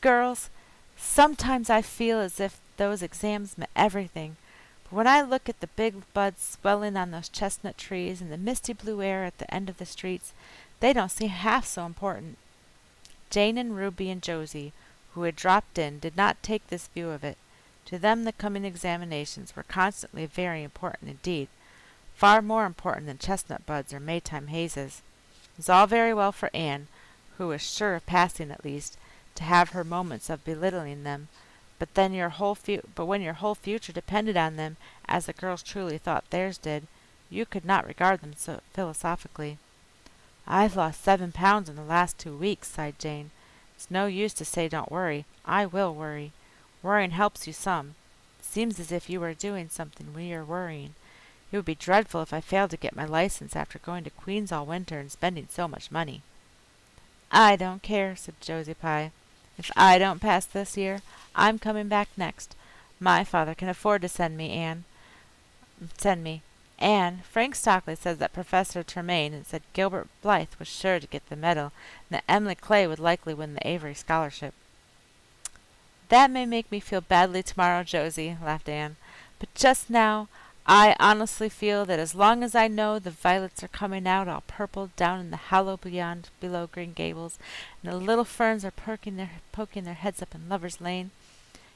Girls, sometimes I feel as if those exams meant everything. But when I look at the big buds swelling on those chestnut trees and the misty blue air at the end of the streets, they don't seem half so important." Jane and Ruby and Josie, who had dropped in, did not take this view of it. To them the coming examinations were constantly very important indeed, far more important than chestnut buds or Maytime hazes. It was all very well for Anne, who was sure of passing at least, to have her moments of belittling them, but when your whole future depended on them, as the girls truly thought theirs did, you could not regard them so philosophically. "I've lost 7 pounds in the last 2 weeks," sighed Jane. "It's no use to say don't worry. I will worry. Worrying helps you some. It seems as if you were doing something when you're worrying. It would be dreadful if I failed to get my license after going to Queen's all winter and spending so much money." "I don't care," said Josie Pye. "If I don't pass this year, I'm coming back next. My father can afford to send me. Anne, Frank Stockley says that Professor Tremaine said Gilbert Blythe was sure to get the medal, and that Emily Clay would likely win the Avery scholarship." "That may make me feel badly tomorrow, Josie," laughed Anne. "But just now, I honestly feel that as long as I know the violets are coming out all purple down in the hollow below Green Gables, and the little ferns are poking their heads up in Lover's Lane,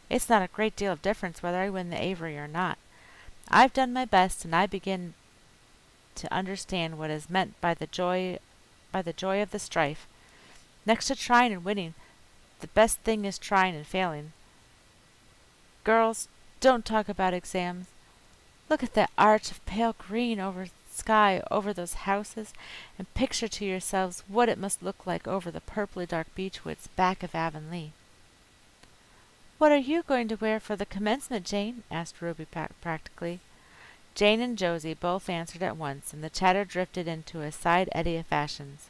it's not a great deal of difference whether I win the Avery or not. I've done my best, and I begin to understand what is meant by the joy of the strife. Next to trying and winning, the best thing is trying and failing. Girls, don't talk about exams. Look at that arch of pale green over sky over those houses, and picture to yourselves what it must look like over the purply dark beechwoods back of Avonlea. "What are you going to wear for the commencement, Jane?" asked Ruby practically. Jane and Josie both answered at once, and the chatter drifted into a side eddy of fashions.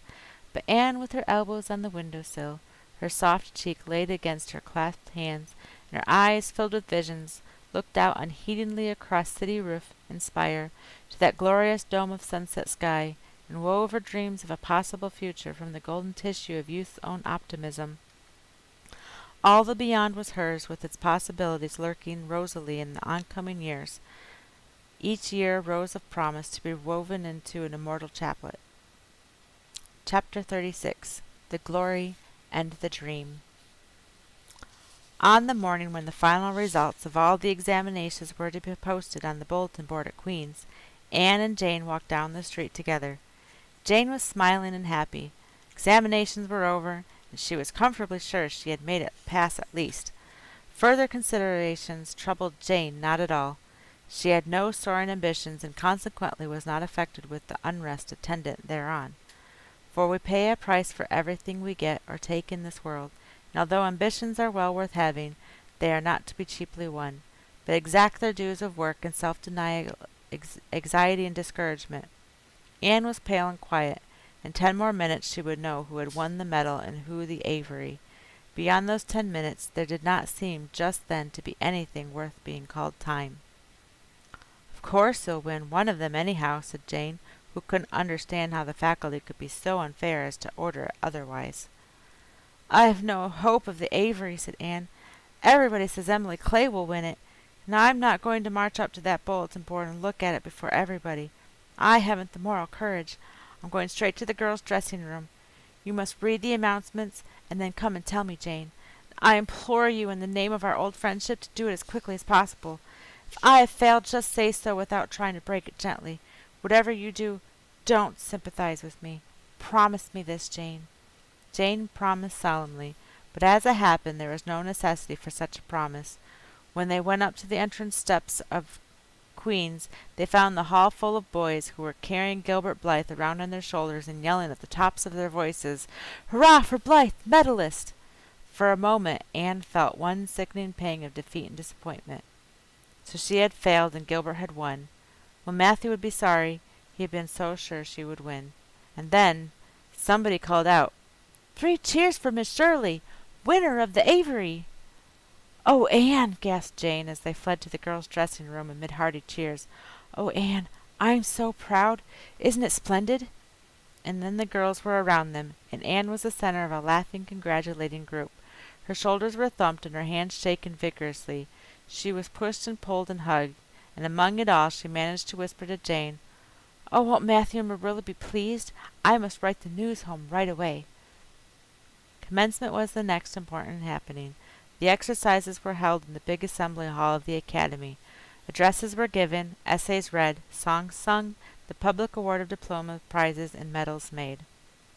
But Anne, with her elbows on the window sill, her soft cheek laid against her clasped hands, and her eyes filled with visions, looked out unheedingly across city roof and spire to that glorious dome of sunset sky, and wove her dreams of a possible future from the golden tissue of youth's own optimism. All the beyond was hers, with its possibilities lurking rosily in the oncoming years, each year a rose of promise to be woven into an immortal chaplet. Chapter 36. The Glory and the Dream. On the morning when the final results of all the examinations were to be posted on the bulletin board at Queen's, Anne and Jane walked down the street together. Jane was smiling and happy. Examinations were over, and she was comfortably sure she had made it pass at least. Further considerations troubled Jane not at all. She had no soaring ambitions, and consequently was not affected with the unrest attendant thereon. For we pay a price for everything we get or take in this world, and although ambitions are well worth having, they are not to be cheaply won, but exact their dues of work and self-denial, anxiety and discouragement. Anne was pale and quiet. In 10 more minutes she would know who had won the medal and who the Avery. Beyond those 10 minutes there did not seem just then to be anything worth being called time. "Of course you'll win one of them anyhow," said Jane, who couldn't understand how the faculty could be so unfair as to order it otherwise. "I have no hope of the Avery," said Anne. "Everybody says Emily Clay will win it, and I'm not going to march up to that bulletin board and look at it before everybody. I haven't the moral courage. I'm going straight to the girls' dressing room. You must read the announcements and then come and tell me, Jane. I implore you in the name of our old friendship to do it as quickly as possible. If I have failed, just say so without trying to break it gently. Whatever you do, don't sympathize with me. Promise me this, Jane." Jane promised solemnly, but as it happened there was no necessity for such a promise. When they went up to the entrance steps of Queen's, they found the hall full of boys who were carrying Gilbert Blythe around on their shoulders and yelling at the tops of their voices, "Hurrah for Blythe, medalist!" For a moment Anne felt one sickening pang of defeat and disappointment. So she had failed and Gilbert had won. Well, Matthew would be sorry. He had been so sure she would win. And then somebody called out, "3 cheers for Miss Shirley, winner of the Avery!" "Oh, Anne!" gasped Jane as they fled to the girls' dressing room amid hearty cheers. "Oh, Anne, I'm so proud. Isn't it splendid?" And then the girls were around them, and Anne was the center of a laughing, congratulating group. Her shoulders were thumped and her hands shaken vigorously. She was pushed and pulled and hugged, and among it all she managed to whisper to Jane, "Oh, won't Matthew and Marilla be pleased? I must write the news home right away." Commencement was the next important happening. The exercises were held in the big assembly hall of the academy. Addresses were given, essays read, songs sung, the public award of diploma prizes and medals made.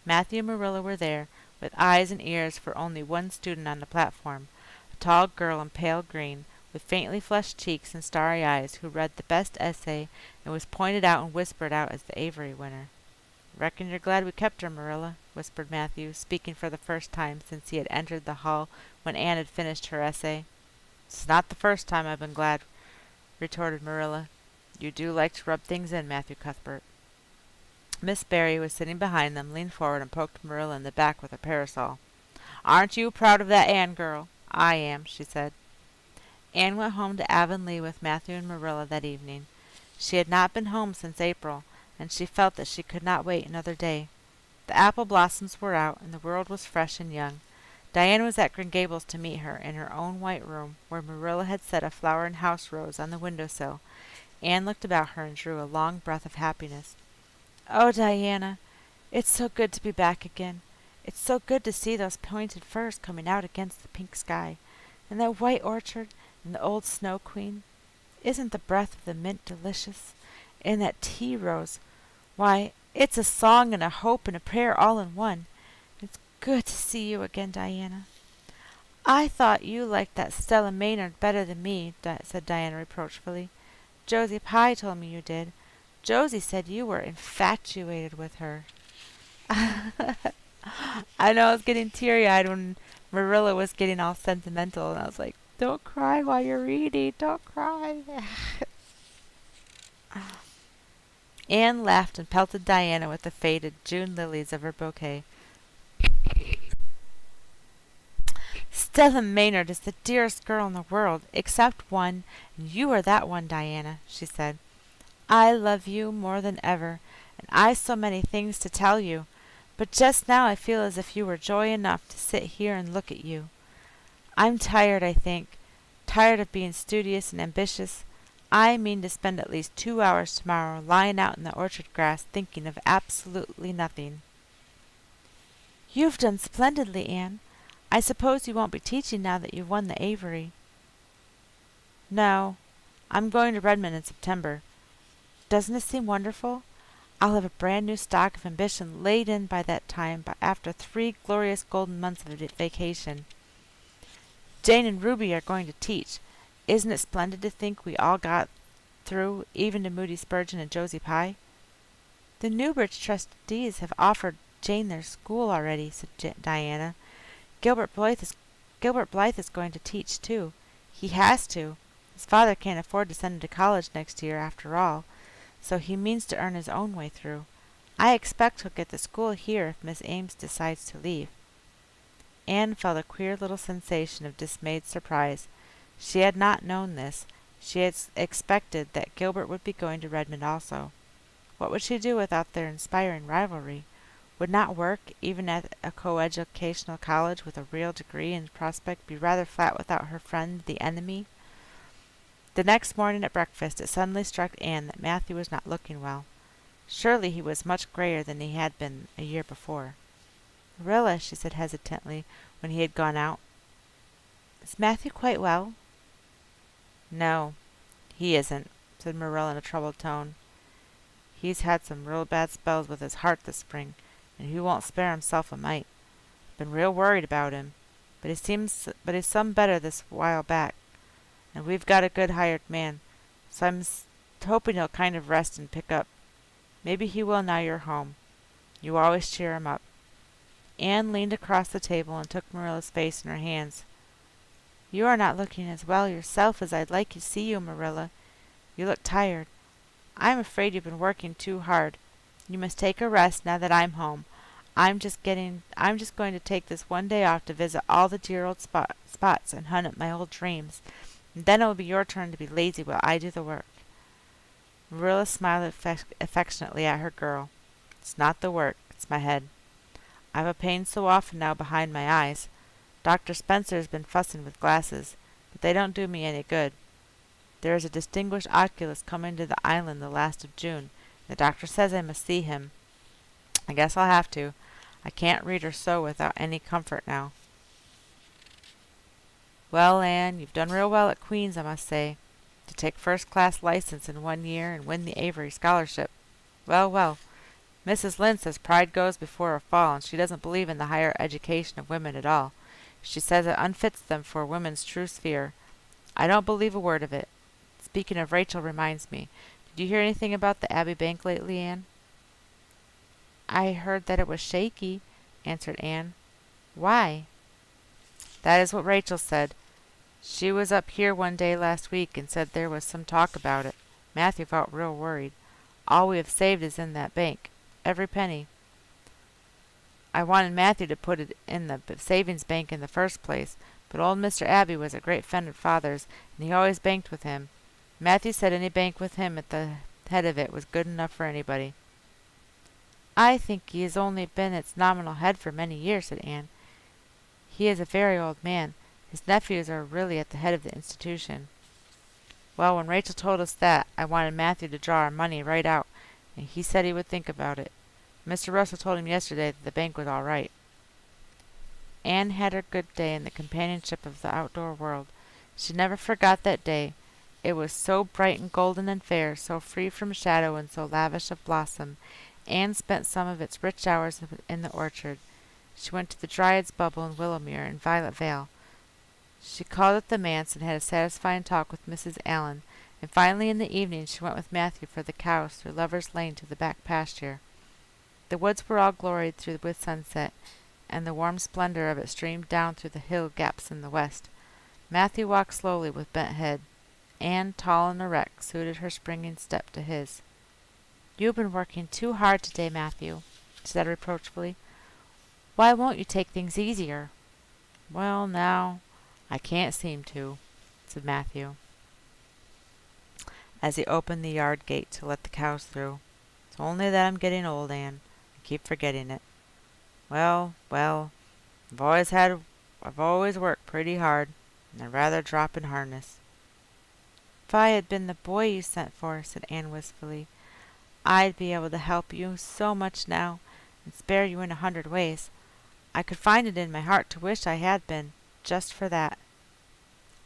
Matthew and Marilla were there, with eyes and ears for only one student on the platform, a tall girl in pale green, with faintly flushed cheeks and starry eyes, who read the best essay and was pointed out and whispered out as the Avery winner. "Reckon you're glad we kept her, Marilla," whispered Matthew, speaking for the first time since he had entered the hall when Anne had finished her essay. "It's not the first time I've been glad," retorted Marilla. "You do like to rub things in, Matthew Cuthbert." Miss Barry was sitting behind them, leaned forward and poked Marilla in the back with her parasol. "Aren't you proud of that Anne girl?" "I am," she said. Anne went home to Avonlea with Matthew and Marilla that evening. She had not been home since April, and she felt that she could not wait another day. The apple blossoms were out, and the world was fresh and young. Diana was at Green Gables to meet her, in her own white room, where Marilla had set a flowering house rose on the window-sill. Anne looked about her and drew a long breath of happiness. "Oh, Diana, it's so good to be back again. It's so good to see those pointed firs coming out against the pink sky, and that white orchard, and the old Snow Queen. Isn't the breath of the mint delicious? And that tea rose. Why, it's a song and a hope and a prayer all in one. It's good to see you again, Diana." "I thought you liked that Stella Maynard better than me," said Diana reproachfully. "Josie Pye told me you did. Josie said you were infatuated with her. I know I was getting teary-eyed when Marilla was getting all sentimental, and I was like, don't cry while you're reading. Don't cry. Anne laughed and pelted Diana with the faded June lilies of her bouquet. Stella Maynard is the dearest girl in the world, except one, and you are that one, Diana, she said. I love you more than ever, and I've so many things to tell you, but just now I feel as if you were joy enough to sit here and look at you. I'm tired, I think, tired of being studious and ambitious. I mean to spend at least 2 hours tomorrow lying out in the orchard grass thinking of absolutely nothing. You've done splendidly, Anne. I suppose you won't be teaching now that you've won the Avery. No, I'm going to Redmond in September. Doesn't it seem wonderful? I'll have a brand new stock of ambition laid in by that time after 3 glorious golden months of vacation. Jane and Ruby are going to teach. Isn't it splendid to think we all got through, even to Moody Spurgeon and Josie Pye? The Newbridge trustees have offered Jane their school already, said Diana. Gilbert Blythe is going to teach, too. He has to. His father can't afford to send him to college next year, after all, so he means to earn his own way through. I expect he'll get the school here if Miss Ames decides to leave. Anne felt a queer little sensation of dismayed surprise. She had not known this. She had expected that Gilbert would be going to Redmond also. What would she do without their inspiring rivalry? Would not work, even at a coeducational college with a real degree in prospect, be rather flat without her friend, the enemy? The next morning at breakfast it suddenly struck Anne that Matthew was not looking well. Surely he was much grayer than he had been a year before. Marilla, she said hesitantly, when he had gone out, is Matthew quite well? No, he isn't, said Marilla in a troubled tone. He's had some real bad spells with his heart this spring, and he won't spare himself a mite. Been real worried about him, but he's some better this while back, and we've got a good hired man, so I'm hoping he'll kind of rest and pick up. Maybe he will now you're home. You always cheer him up. Anne leaned across the table and took Marilla's face in her hands. You are not looking as well yourself as I'd like to see you, Marilla. You look tired. I'm afraid you've been working too hard. You must take a rest now that I'm home. I'm just going to take this one day off to visit all the dear old spots and hunt up my old dreams, and then it will be your turn to be lazy while I do the work. Marilla smiled affectionately at her girl. It's not the work, it's my head. I've a pain so often now behind my eyes. Dr. Spencer has been fussing with glasses, but they don't do me any good. There is a distinguished oculist coming to the island the last of June. The doctor says I must see him. I guess I'll have to. I can't read or sew without any comfort now. Well, Anne, you've done real well at Queen's, I must say. To take first-class license in 1 year and win the Avery scholarship. Well, well. Mrs. Lynde says pride goes before a fall, and she doesn't believe in the higher education of women at all. She says it unfits them for women's true sphere. I don't believe a word of it. Speaking of Rachael reminds me. Did you hear anything about the Abbey Bank lately, Anne? I heard that it was shaky, answered Anne. Why? That is what Rachael said. She was up here one day last week and said there was some talk about it. Matthew felt real worried. All we have saved is in that bank. Every penny. I wanted Matthew to put it in the savings bank in the first place, but old Mr. Abbey was a great friend of Father's, and he always banked with him. Matthew said any bank with him at the head of it was good enough for anybody. I think he has only been its nominal head for many years, said Anne. He is a very old man. His nephews are really at the head of the institution. Well, when Rachael told us that, I wanted Matthew to draw our money right out, and he said he would think about it. Mr. Russell told him yesterday that the bank was all right. Anne had her good day in the companionship of the outdoor world. She never forgot that day. It was so bright and golden and fair, so free from shadow and so lavish of blossom. Anne spent some of its rich hours in the orchard. She went to the Dryad's Bubble in Willowmere and Violet Vale. She called at the manse and had a satisfying talk with Mrs. Allan, and finally in the evening she went with Matthew for the cows through Lover's Lane to the back pasture. The woods were all gloried through with sunset, and the warm splendor of it streamed down through the hill gaps in the west. Matthew walked slowly with bent head. Anne, tall and erect, suited her springing step to his. "You've been working too hard today, Matthew," she said reproachfully. "Why won't you take things easier?" "Well, now, I can't seem to," said Matthew, as he opened the yard gate to let the cows through. "It's only that I'm getting old, Anne. I keep forgetting it. Well, I've always worked pretty hard, and I'd rather drop in harness." "If I had been the boy you sent for," said Anne wistfully, "I'd be able to help you so much now, and spare you in 100 ways. I could find it in my heart to wish I had been, just for that."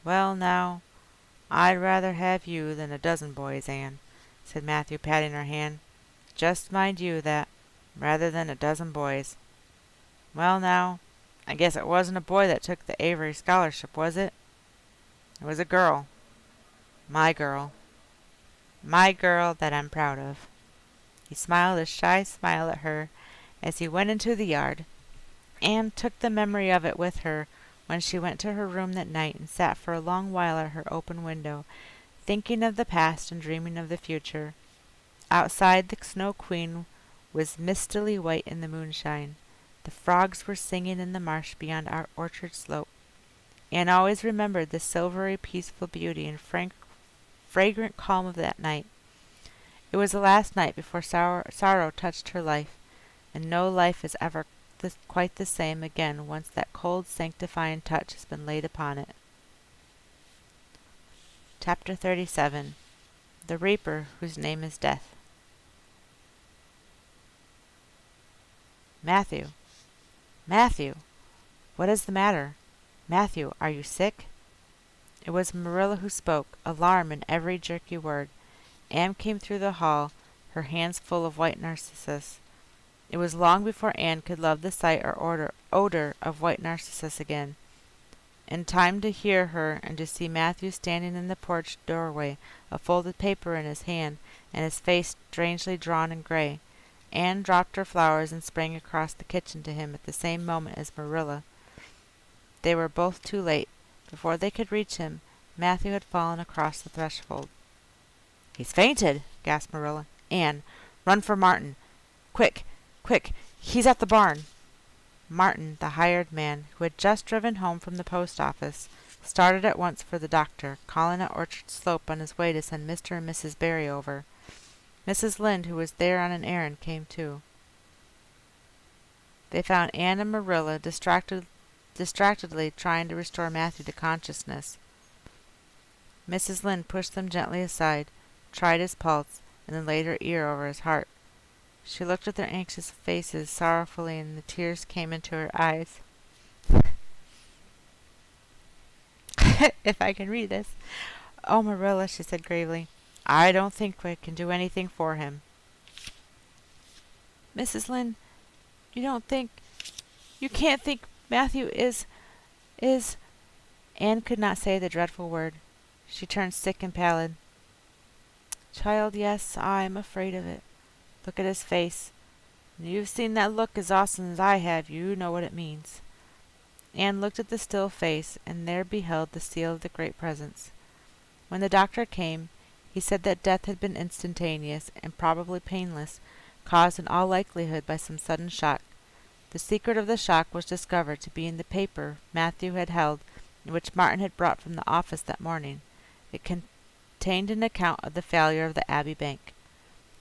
"Well, now, I'd rather have you than a dozen boys, Anne," said Matthew, patting her hand. "Just mind you that, rather than a dozen boys. Well, now, I guess it wasn't a boy that took the Avery scholarship, was it? It was a girl. My girl. My girl that I'm proud of." He smiled a shy smile at her as he went into the yard. Anne took the memory of it with her when she went to her room that night and sat for a long while at her open window, thinking of the past and dreaming of the future. Outside, the Snow Queen was mistily white in the moonshine. The frogs were singing in the marsh beyond our orchard slope. Anne always remembered the silvery, peaceful beauty and fragrant calm of that night. It was the last night before sorrow touched her life, and no life is ever quite the same again once that cold, sanctifying touch has been laid upon it. Chapter 37. The Reaper Whose Name is Death. "Matthew! Matthew! What is the matter? Matthew, are you sick?" It was Marilla who spoke, alarm in every jerky word. Anne came through the hall, her hands full of white narcissus. It was long before Anne could love the sight or odor of white narcissus again. In time to hear her and to see Matthew standing in the porch doorway, a folded paper in his hand, and his face strangely drawn and gray, Anne dropped her flowers and sprang across the kitchen to him at the same moment as Marilla. They were both too late. Before they could reach him, Matthew had fallen across the threshold. "He's fainted!" gasped Marilla. "Anne, run for Martin! Quick! Quick! He's at the barn!" Martin, the hired man, who had just driven home from the post office, started at once for the doctor, calling at Orchard Slope on his way to send Mr. and Mrs. Barry over. Mrs. Lynde, who was there on an errand, came too. They found Anne and Marilla distractedly trying to restore Matthew to consciousness. Mrs. Lynde pushed them gently aside, tried his pulse, and then laid her ear over his heart. She looked at their anxious faces sorrowfully, and the tears came into her eyes. "If I can read this. Oh, Marilla," she said gravely, "I don't think I can do anything for him." "Mrs. Lynde, you can't think Matthew is... Anne could not say the dreadful word. She turned sick and pallid. "Child, yes, I'm afraid of it. Look at his face. When you've seen that look as often as I have, you know what it means." Anne looked at the still face, and there beheld the seal of the Great Presence. When the doctor came, he said that death had been instantaneous and probably painless, caused in all likelihood by some sudden shock. The secret of the shock was discovered to be in the paper Matthew had held, and which Martin had brought from the office that morning. It contained an account of the failure of the Abbey Bank.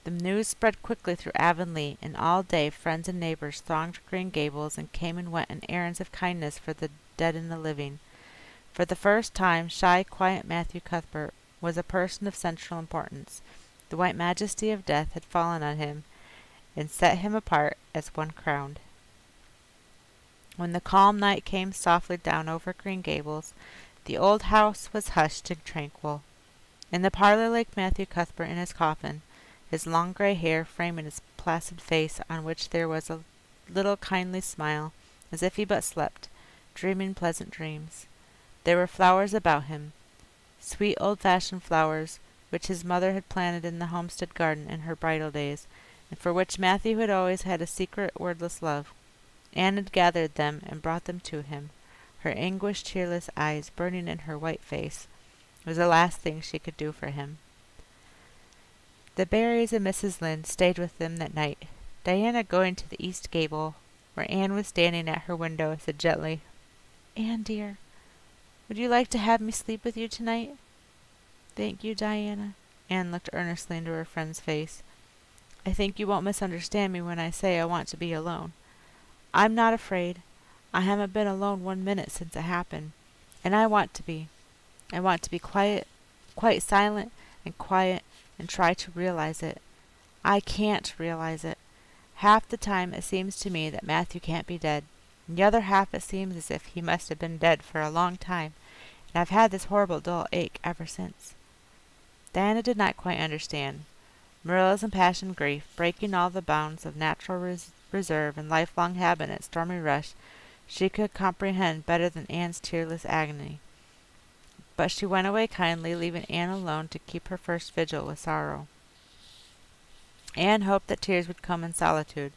The news spread quickly through Avonlea, and all day friends and neighbors thronged Green Gables and came and went on errands of kindness for the dead and the living. For the first time, shy, quiet Matthew Cuthbert was a person of central importance. The white majesty of death had fallen on him and set him apart as one crowned. When the calm night came softly down over Green Gables, the old house was hushed and tranquil. In the parlor lay Matthew Cuthbert in his coffin, his long gray hair framing his placid face, on which there was a little kindly smile, as if he but slept, dreaming pleasant dreams. There were flowers about him, sweet old-fashioned flowers, which his mother had planted in the homestead garden in her bridal days, and for which Matthew had always had a secret, wordless love. Anne had gathered them and brought them to him, her anguished, tearless eyes burning in her white face. It was the last thing she could do for him. The Barrys and Mrs. Lynde stayed with them that night. Diana, going to the east gable, where Anne was standing at her window, said gently, "Anne, dear, would you like to have me sleep with you tonight?" "Thank you, Diana." Anne looked earnestly into her friend's face. "I think you won't misunderstand me when I say I want to be alone. I'm not afraid. I haven't been alone 1 minute since it happened. And I want to be. I want to be quiet, quite silent and quiet, and try to realize it. I can't realize it. Half the time it seems to me that Matthew can't be dead, and the other half it seems as if he must have been dead for a long time, and I've had this horrible dull ache ever since." Diana did not quite understand. Marilla's impassioned grief, breaking all the bounds of natural reserve and lifelong habit at Stormy Rush, she could comprehend better than Anne's tearless agony. But she went away kindly, leaving Anne alone to keep her first vigil with sorrow. Anne hoped that tears would come in solitude.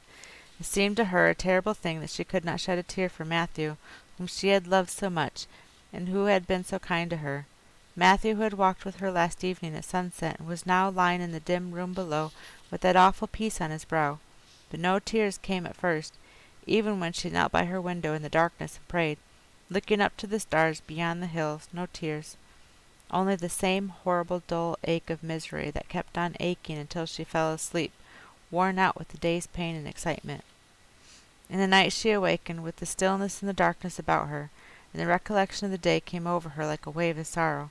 It seemed to her a terrible thing that she could not shed a tear for Matthew, whom she had loved so much, and who had been so kind to her. Matthew, who had walked with her last evening at sunset, and was now lying in the dim room below, with that awful peace on his brow. But no tears came at first, even when she knelt by her window in the darkness and prayed, looking up to the stars beyond the hills. No tears. Only the same horrible dull ache of misery that kept on aching until she fell asleep, worn out with the day's pain and excitement. In the night she awakened, with the stillness and the darkness about her, and the recollection of the day came over her like a wave of sorrow.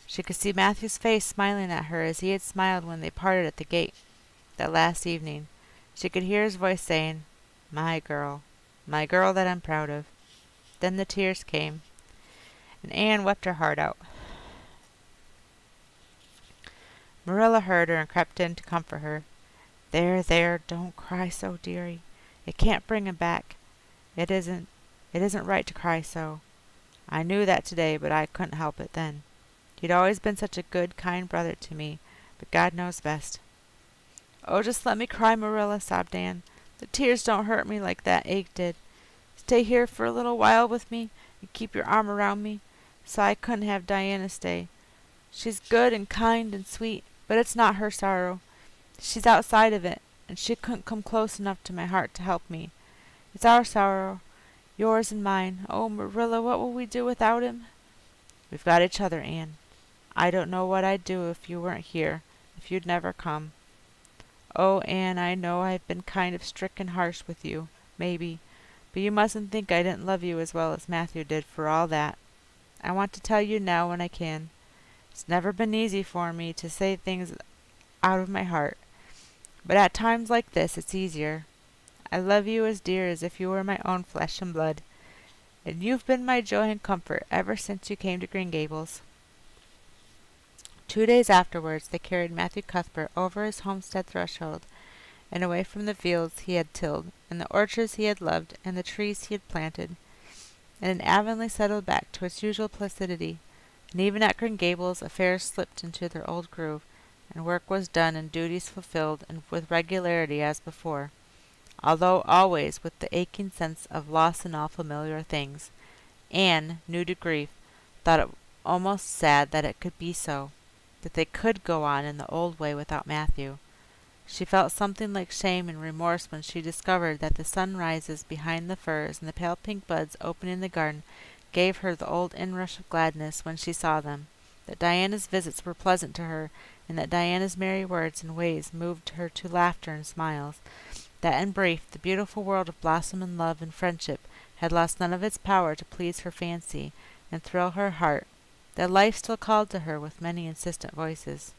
She could see Matthew's face smiling at her as he had smiled when they parted at the gate that last evening. She could hear his voice saying, my girl that I'm proud of." Then the tears came, and Anne wept her heart out. Marilla heard her and crept in to comfort her. There, don't cry so, dearie. It can't bring him back. It isn't right to cry so. I knew that today, but I couldn't help it then. He'd always been such a good, kind brother to me, but God knows best." "Oh, just let me cry, Marilla," sobbed Anne. "The tears don't hurt me like that ache did. Stay here for a little while with me, and keep your arm around me, so I couldn't have Diana stay. She's good and kind and sweet, but it's not her sorrow. She's outside of it, and she couldn't come close enough to my heart to help me. It's our sorrow, yours and mine. Oh, Marilla, what will we do without him?" "We've got each other, Anne. I don't know what I'd do if you weren't here, if you'd never come. Oh, Anne, I know I've been kind of strict and harsh with you, maybe, but you mustn't think I didn't love you as well as Matthew did for all that. I want to tell you now when I can. It's never been easy for me to say things out of my heart, but at times like this it's easier. I love you as dear as if you were my own flesh and blood, and you've been my joy and comfort ever since you came to Green Gables." 2 days afterwards they carried Matthew Cuthbert over his homestead threshold, and away from the fields he had tilled, and the orchards he had loved, and the trees he had planted, and Avonlea settled back to its usual placidity, and even at Green Gables affairs slipped into their old groove, and work was done and duties fulfilled and with regularity as before, although always with the aching sense of loss in all familiar things. Anne, new to grief, thought it almost sad that it could be so, that they could go on in the old way without Matthew. She felt something like shame and remorse when she discovered that the sunrises behind the firs and the pale pink buds opening in the garden gave her the old inrush of gladness when she saw them, that Diana's visits were pleasant to her, and that Diana's merry words and ways moved her to laughter and smiles, that in brief the beautiful world of blossom and love and friendship had lost none of its power to please her fancy and thrill her heart, that life still called to her with many insistent voices.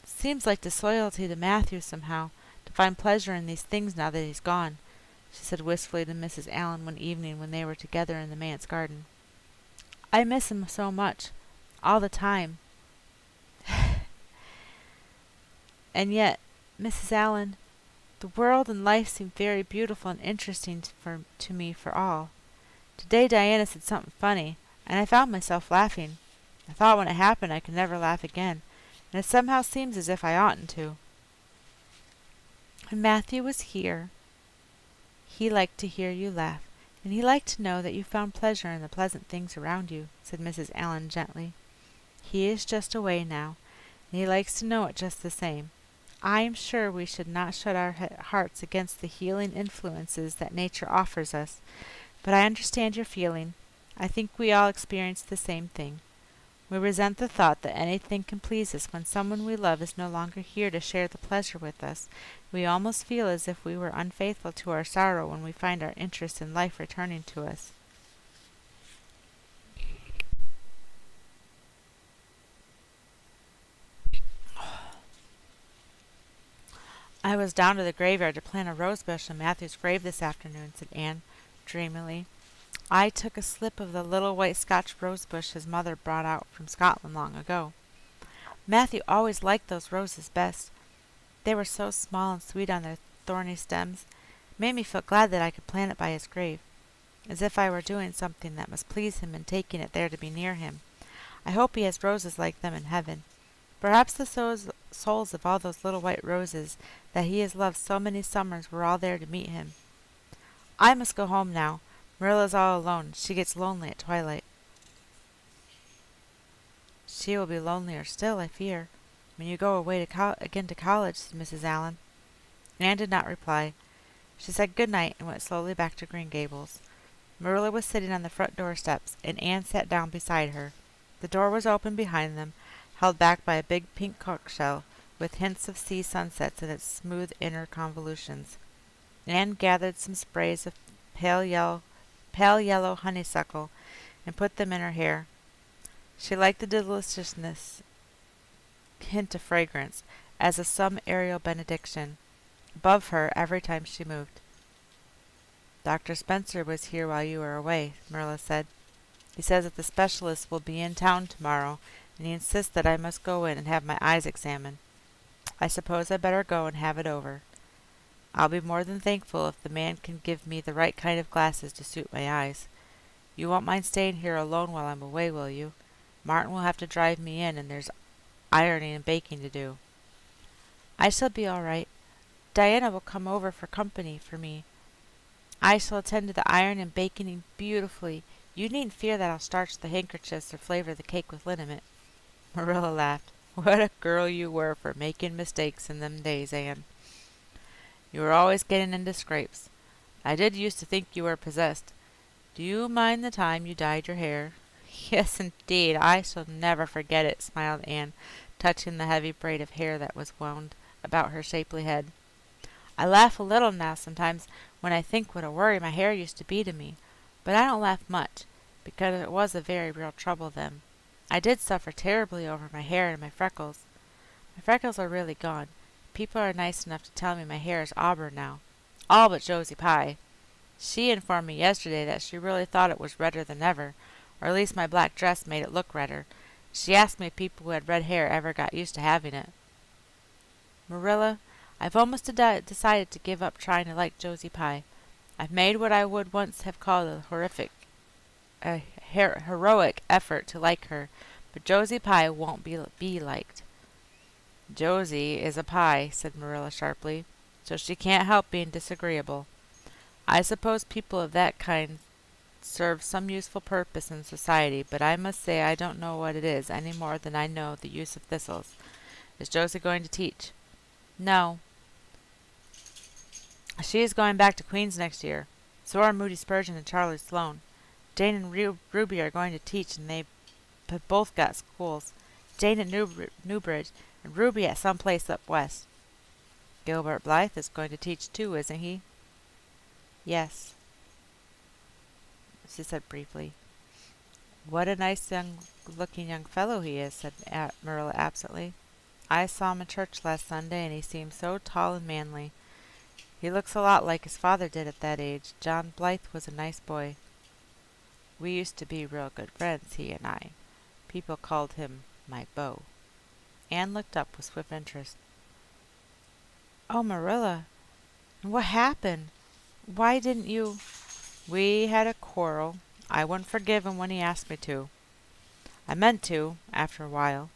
"It seems like disloyalty to Matthew somehow, to find pleasure in these things now that he's gone," she said wistfully to Mrs. Allan one evening when they were together in the manse garden. "I miss him so much, all the time. And yet, Mrs. Allan, the world and life seem very beautiful and interesting to me for all. Today Diana said something funny, and I found myself laughing. I thought when it happened I could never laugh again, and it somehow seems as if I oughtn't to. When Matthew was here, he liked to hear you laugh, and he liked to know that you found pleasure in the pleasant things around you," said Mrs. Allen gently. "He is just away now, and he likes to know it just the same. I am sure we should not shut our hearts against the healing influences that nature offers us, but I understand your feeling. I think we all experience the same thing. We resent the thought that anything can please us when someone we love is no longer here to share the pleasure with us. We almost feel as if we were unfaithful to our sorrow when we find our interest in life returning to us." "I was down to the graveyard to plant a rosebush on Matthew's grave this afternoon," said Anne dreamily. "I took a slip of the little white Scotch rosebush his mother brought out from Scotland long ago. Matthew always liked those roses best. They were so small and sweet on their thorny stems. It made me feel glad that I could plant it by his grave, as if I were doing something that must please him in taking it there to be near him. I hope he has roses like them in heaven. Perhaps the souls of all those little white roses that he has loved so many summers were all there to meet him. I must go home now. Marilla's all alone. She gets lonely at twilight." "She will be lonelier still, I fear, when you go away again to college," said Mrs. Allen. Anne did not reply. She said good night and went slowly back to Green Gables. Marilla was sitting on the front door steps, and Anne sat down beside her. The door was open behind them, held back by a big pink conch shell, with hints of sea sunsets in its smooth inner convolutions. Anne gathered some sprays of pale yellow honeysuckle and put them in her hair. She liked the deliciousness hint of fragrance, as of some aerial benediction, above her every time she moved. "Dr. Spencer was here while you were away," Marilla said. "He says that the specialist will be in town tomorrow, and he insists that I must go in and have my eyes examined. I suppose I better go and have it over. I'll be more than thankful if the man can give me the right kind of glasses to suit my eyes. You won't mind staying here alone while I'm away, will you? Martin will have to drive me in, and there's ironing and baking to do." "I shall be all right. Diana will come over for company for me. I shall attend to the iron and baking beautifully. You needn't fear that I'll starch the handkerchiefs or flavor the cake with liniment." Marilla laughed. "What a girl you were for making mistakes in them days, Anne. You were always getting into scrapes. I did used to think you were possessed. Do you mind the time you dyed your hair?" "Yes, indeed. I shall never forget it," smiled Anne, touching the heavy braid of hair that was wound about her shapely head. "I laugh a little now sometimes when I think what a worry my hair used to be to me, but I don't laugh much, because it was a very real trouble then. I did suffer terribly over my hair and my freckles. My freckles are really gone. People are nice enough to tell me my hair is auburn now. All but Josie Pye. She informed me yesterday that she really thought it was redder than ever, or at least my black dress made it look redder. She asked me if people who had red hair ever got used to having it. Marilla, I've almost decided to give up trying to like Josie Pye. I've made what I would once have called a heroic effort to like her, but Josie Pye won't be liked." "Josie is a Pye," said Marilla sharply, "so she can't help being disagreeable. I suppose people of that kind serve some useful purpose in society, but I must say I don't know what it is any more than I know the use of thistles. Is Josie going to teach?" "No. She is going back to Queen's next year. So are Moody Spurgeon and Charlie Sloane. Jane and Ruby are going to teach, and they have both got schools. Jane at Newbridge, and Ruby at some place up west." "Gilbert Blythe is going to teach too, isn't he?" "Yes," she said briefly. "What a nice looking young fellow he is," said Marilla absently. "I saw him in church last Sunday, and he seemed so tall and manly. He looks a lot like his father did at that age. John Blythe was a nice boy. We used to be real good friends, he and I. People called him my beau." Anne looked up with swift interest. "Oh, Marilla, and what happened? Why didn't you—" "We had a quarrel. I wouldn't forgive him when he asked me to. I meant to, after a while,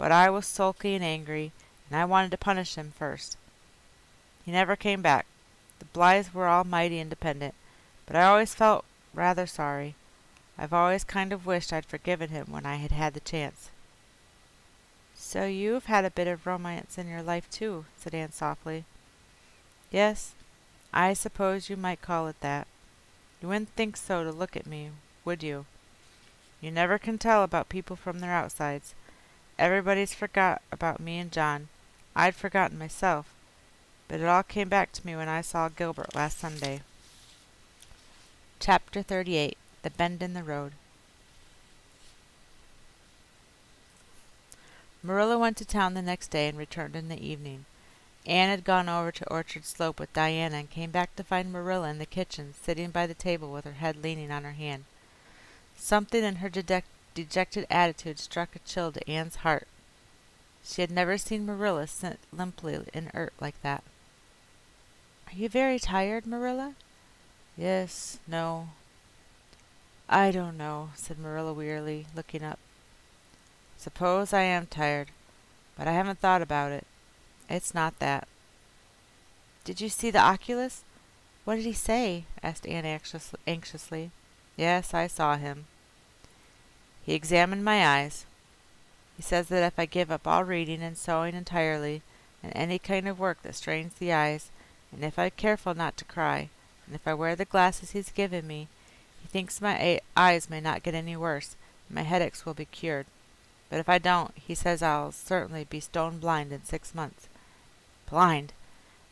but I was sulky and angry, and I wanted to punish him first. He never came back. The Blythes were all mighty independent, but I always felt rather sorry. I've always kind of wished I'd forgiven him when I had had the chance." "So you've had a bit of romance in your life, too," said Anne softly. "Yes, I suppose you might call it that. You wouldn't think so to look at me, would you? You never can tell about people from their outsides. Everybody's forgot about me and John. I'd forgotten myself, but it all came back to me when I saw Gilbert last Sunday." Chapter 38. The Bend in the Road. Marilla went to town the next day and returned in the evening. Anne had gone over to Orchard Slope with Diana and came back to find Marilla in the kitchen, sitting by the table with her head leaning on her hand. Something in her dejected attitude struck a chill to Anne's heart. She had never seen Marilla sit limply inert like that. "Are you very tired, Marilla?" "Yes, no. I don't know," said Marilla wearily, looking up. "Suppose I am tired, but I haven't thought about it. It's not that." "Did you see the oculist? What did he say?" asked Anne anxiously. "Yes, I saw him. He examined my eyes. He says that if I give up all reading and sewing entirely, and any kind of work that strains the eyes, and if I'm careful not to cry, and if I wear the glasses he's given me, he thinks my eyes may not get any worse, and my headaches will be cured. But if I don't, he says I'll certainly be stone blind in 6 months. Blind!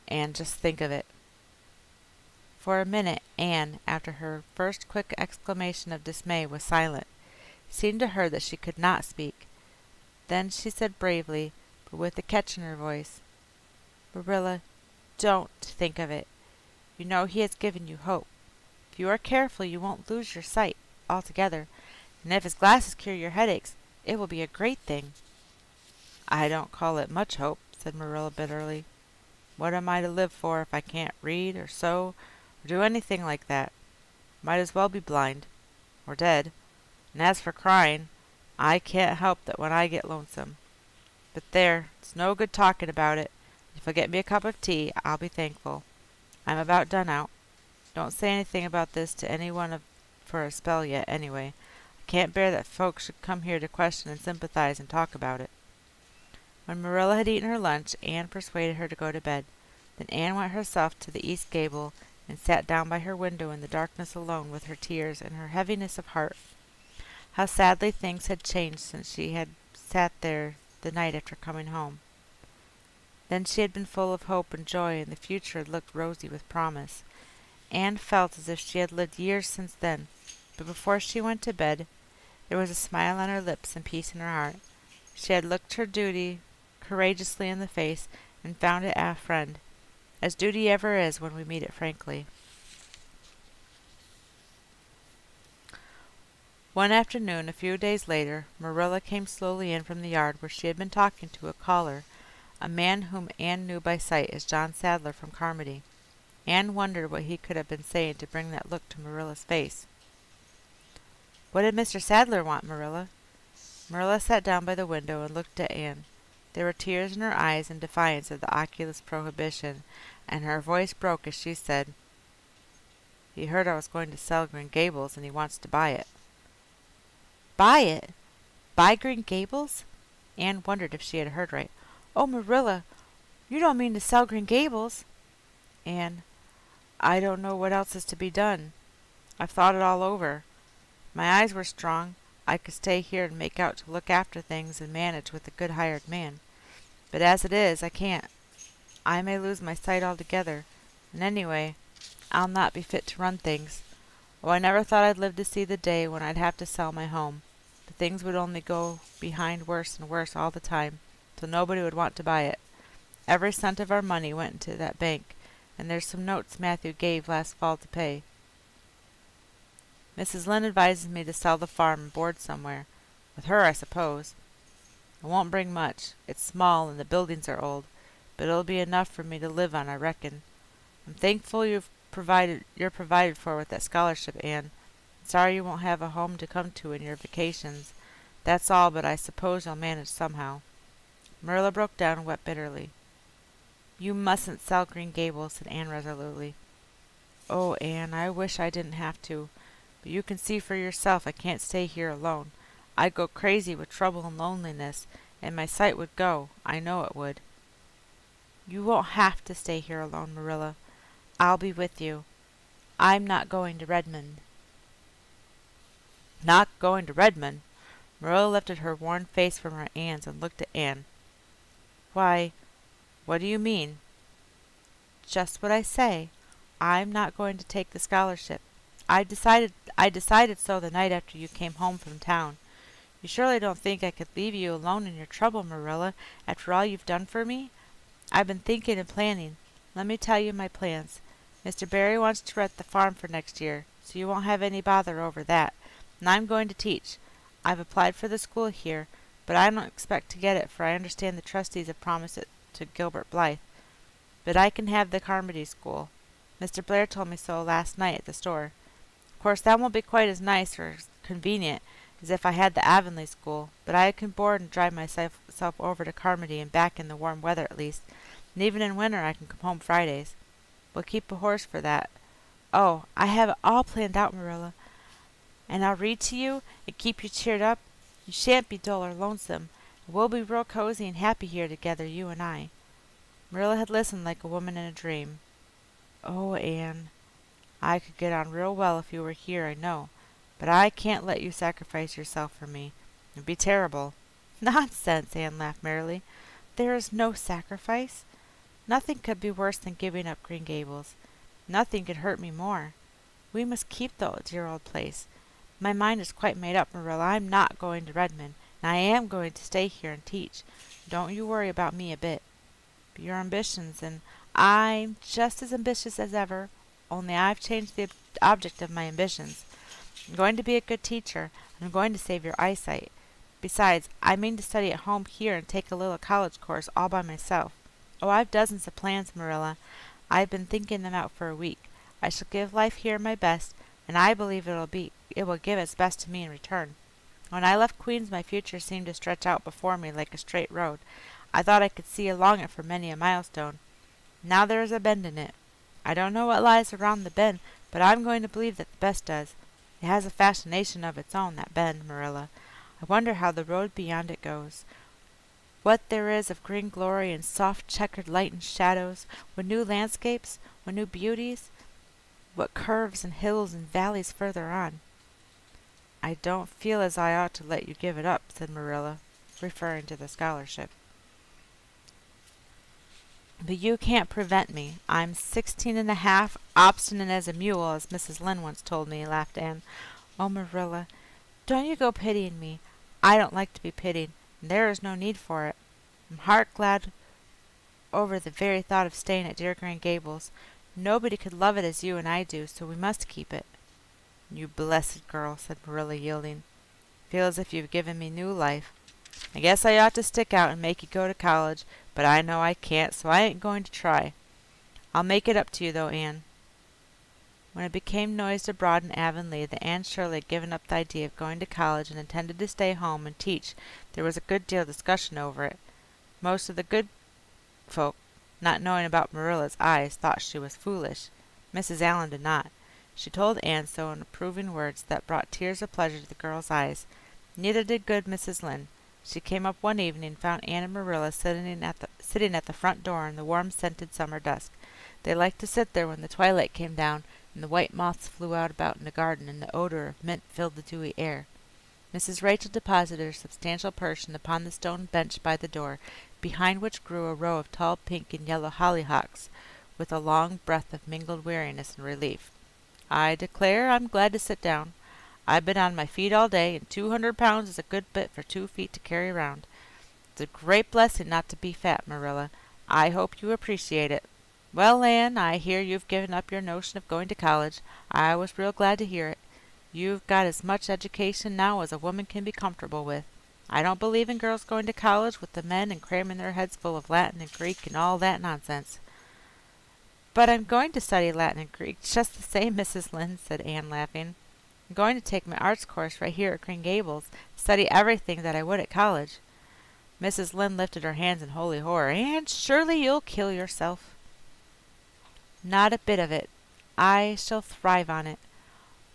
Anne, just think of it." For a minute Anne, after her first quick exclamation of dismay, was silent. It seemed to her that she could not speak. Then she said bravely, but with a catch in her voice, "Marilla, don't think of it. You know he has given you hope. If you are careful you won't lose your sight altogether, and if his glasses cure your headaches, it will be a great thing." "I don't call it much hope," said Marilla bitterly. "What am I to live for if I can't read or sew or do anything like that? Might as well be blind or dead. And as for crying, I can't help that when I get lonesome. But there, it's no good talking about it. If you'll get me a cup of tea, I'll be thankful. I'm about done out. Don't say anything about this to anyone for a spell yet, anyway. I can't bear that folks should come here to question and sympathize and talk about it." When Marilla had eaten her lunch, Anne persuaded her to go to bed. Then Anne went herself to the east gable and sat down by her window in the darkness alone with her tears and her heaviness of heart. How sadly things had changed since she had sat there the night after coming home. Then she had been full of hope and joy, and the future had looked rosy with promise. Anne felt as if she had lived years since then, but before she went to bed there was a smile on her lips and peace in her heart. She had looked her duty courageously in the face and found it a friend, as duty ever is when we meet it frankly. One afternoon, a few days later, Marilla came slowly in from the yard where she had been talking to a caller, a man whom Anne knew by sight as John Sadler from Carmody. Anne wondered what he could have been saying to bring that look to Marilla's face. "What did Mr. Sadler want, Marilla?" Marilla sat down by the window and looked at Anne. There were tears in her eyes in defiance of the oculist's prohibition, and her voice broke as she said, "He heard I was going to sell Green Gables, and he wants to buy it." "Buy it? Buy Green Gables?" Anne wondered if she had heard right. "Oh, Marilla, you don't mean to sell Green Gables?" "Anne, I don't know what else is to be done. I've thought it all over. My eyes were strong. I could stay here and make out to look after things and manage with a good hired man. But as it is, I can't. I may lose my sight altogether, and anyway, I'll not be fit to run things. Oh, I never thought I'd live to see the day when I'd have to sell my home. But things would only go behind worse and worse all the time, till nobody would want to buy it. Every cent of our money went into that bank, and there's some notes Matthew gave last fall to pay. Mrs. Lynde advises me to sell the farm and board somewhere. With her, I suppose. It won't bring much. It's small and the buildings are old, but it'll be enough for me to live on, I reckon. I'm thankful you're provided for with that scholarship, Anne. Sorry you won't have a home to come to in your vacations. That's all, but I suppose you'll manage somehow. Marilla broke down and wept bitterly. "You mustn't sell Green Gables," said Anne resolutely. "Oh, Anne, I wish I didn't have to. But you can see for yourself I can't stay here alone. I'd go crazy with trouble and loneliness, and my sight would go. I know it would." "You won't have to stay here alone, Marilla. I'll be with you. I'm not going to Redmond." "Not going to Redmond?" Marilla lifted her worn face from her hands and looked at Anne. "Why, what do you mean?" "Just what I say. I'm not going to take the scholarship. I decided so the night after you came home from town. You surely don't think I could leave you alone in your trouble, Marilla, after all you've done for me? I've been thinking and planning. Let me tell you my plans. Mr. Barry wants to rent the farm for next year, so you won't have any bother over that. And I'm going to teach. I've applied for the school here, but I don't expect to get it, for I understand the trustees have promised it to Gilbert Blythe. But I can have the Carmody School. Mr. Blair told me so last night at the store. Of course, that won't be quite as nice or as convenient as if I had the Avonlea School, but I can board and drive myself over to Carmody and back in the warm weather at least, and even in winter I can come home Fridays. We'll keep a horse for that. Oh, I have it all planned out, Marilla, and I'll read to you and keep you cheered up. You shan't be dull or lonesome, and we'll be real cozy and happy here together, you and I." Marilla had listened like a woman in a dream. "Oh, Anne, I could get on real well if you were here, I know, but I can't let you sacrifice yourself for me. It'd be terrible." "Nonsense," Anne laughed merrily. "There is no sacrifice. Nothing could be worse than giving up Green Gables. Nothing could hurt me more. We must keep the dear old place. My mind is quite made up, Marilla. I'm not going to Redmond, and I am going to stay here and teach. Don't you worry about me a bit. But your ambitions, and I'm just as ambitious as ever, only I've changed the object of my ambitions. I'm going to be a good teacher, and I'm going to save your eyesight. Besides, I mean to study at home here and take a little college course all by myself. Oh, I've dozens of plans, Marilla. I've been thinking them out for a week. I shall give life here my best, and I believe it will give its best to me in return. When I left Queen's my future seemed to stretch out before me like a straight road. I thought I could see along it for many a milestone. Now there is a bend in it. I don't know what lies around the bend, but I'm going to believe that the best does. It has a fascination of its own, that bend, Marilla. I wonder how the road beyond it goes. What there is of green glory and soft checkered light and shadows, what new landscapes, what new beauties, what curves and hills and valleys further on. "I don't feel as I ought to let you give it up," said Marilla, referring to the scholarship. "But you can't prevent me. I'm 16 and a half, obstinate as a mule, as Mrs. Lynde once told me," laughed Anne. "Oh, Marilla, don't you go pitying me. I don't like to be pitied, and there is no need for it. I'm heart glad over the very thought of staying at dear Green Gables. Nobody could love it as you and I do, so we must keep it." "You blessed girl," said Marilla, yielding. "Feel as if you've given me new life. I guess I ought to stick out and make you go to college, but I know I can't, so I ain't going to try. I'll make it up to you, though, Anne." When it became noised abroad in Avonlea that Anne Shirley had given up the idea of going to college and intended to stay home and teach, there was a good deal of discussion over it. Most of the good folk, not knowing about Marilla's eyes, thought she was foolish. Mrs. Allan did not. She told Anne so in approving words that brought tears of pleasure to the girl's eyes. Neither did good Mrs. Lynde. She came up one evening and found Anne and Marilla sitting at the front door in the warm-scented summer dusk. They liked to sit there when the twilight came down and the white moths flew out about in the garden and the odor of mint filled the dewy air. Mrs. Rachael deposited her substantial person upon the stone bench by the door, behind which grew a row of tall pink and yellow hollyhocks, with a long breath of mingled weariness and relief. "I declare I'm glad to sit down. I've been on my feet all day, and 200 pounds is a good bit for 2 feet to carry round. It's a great blessing not to be fat, Marilla. I hope you appreciate it. Well, Anne, I hear you've given up your notion of going to college. I was real glad to hear it. You've got as much education now as a woman can be comfortable with. I don't believe in girls going to college with the men and cramming their heads full of Latin and Greek and all that nonsense." "But I'm going to study Latin and Greek just the same, Mrs. Lynde," said Anne, laughing. "I'm going to take my arts course right here at Green Gables, study everything that I would at college." Mrs. Lynde lifted her hands in holy horror. "Anne, surely you'll kill yourself." "Not a bit of it. I shall thrive on it.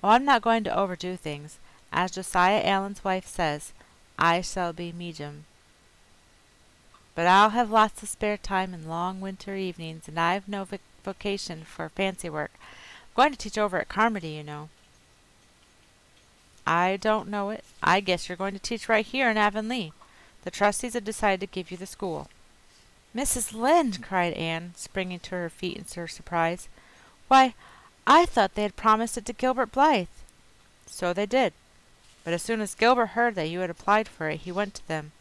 Oh, I'm not going to overdo things. As Josiah Allen's wife says, I shall be medium. But I'll have lots of spare time and long winter evenings, and I've no vocation for fancy work. I'm going to teach over at Carmody, you know." "I don't know it. I guess you're going to teach right here in Avonlea. The trustees have decided to give you the school." "Mrs. Lynde!" cried Anne, springing to her feet in her surprise. "Why, I thought they had promised it to Gilbert Blythe." "So they did. But as soon as Gilbert heard that you had applied for it, he went to them.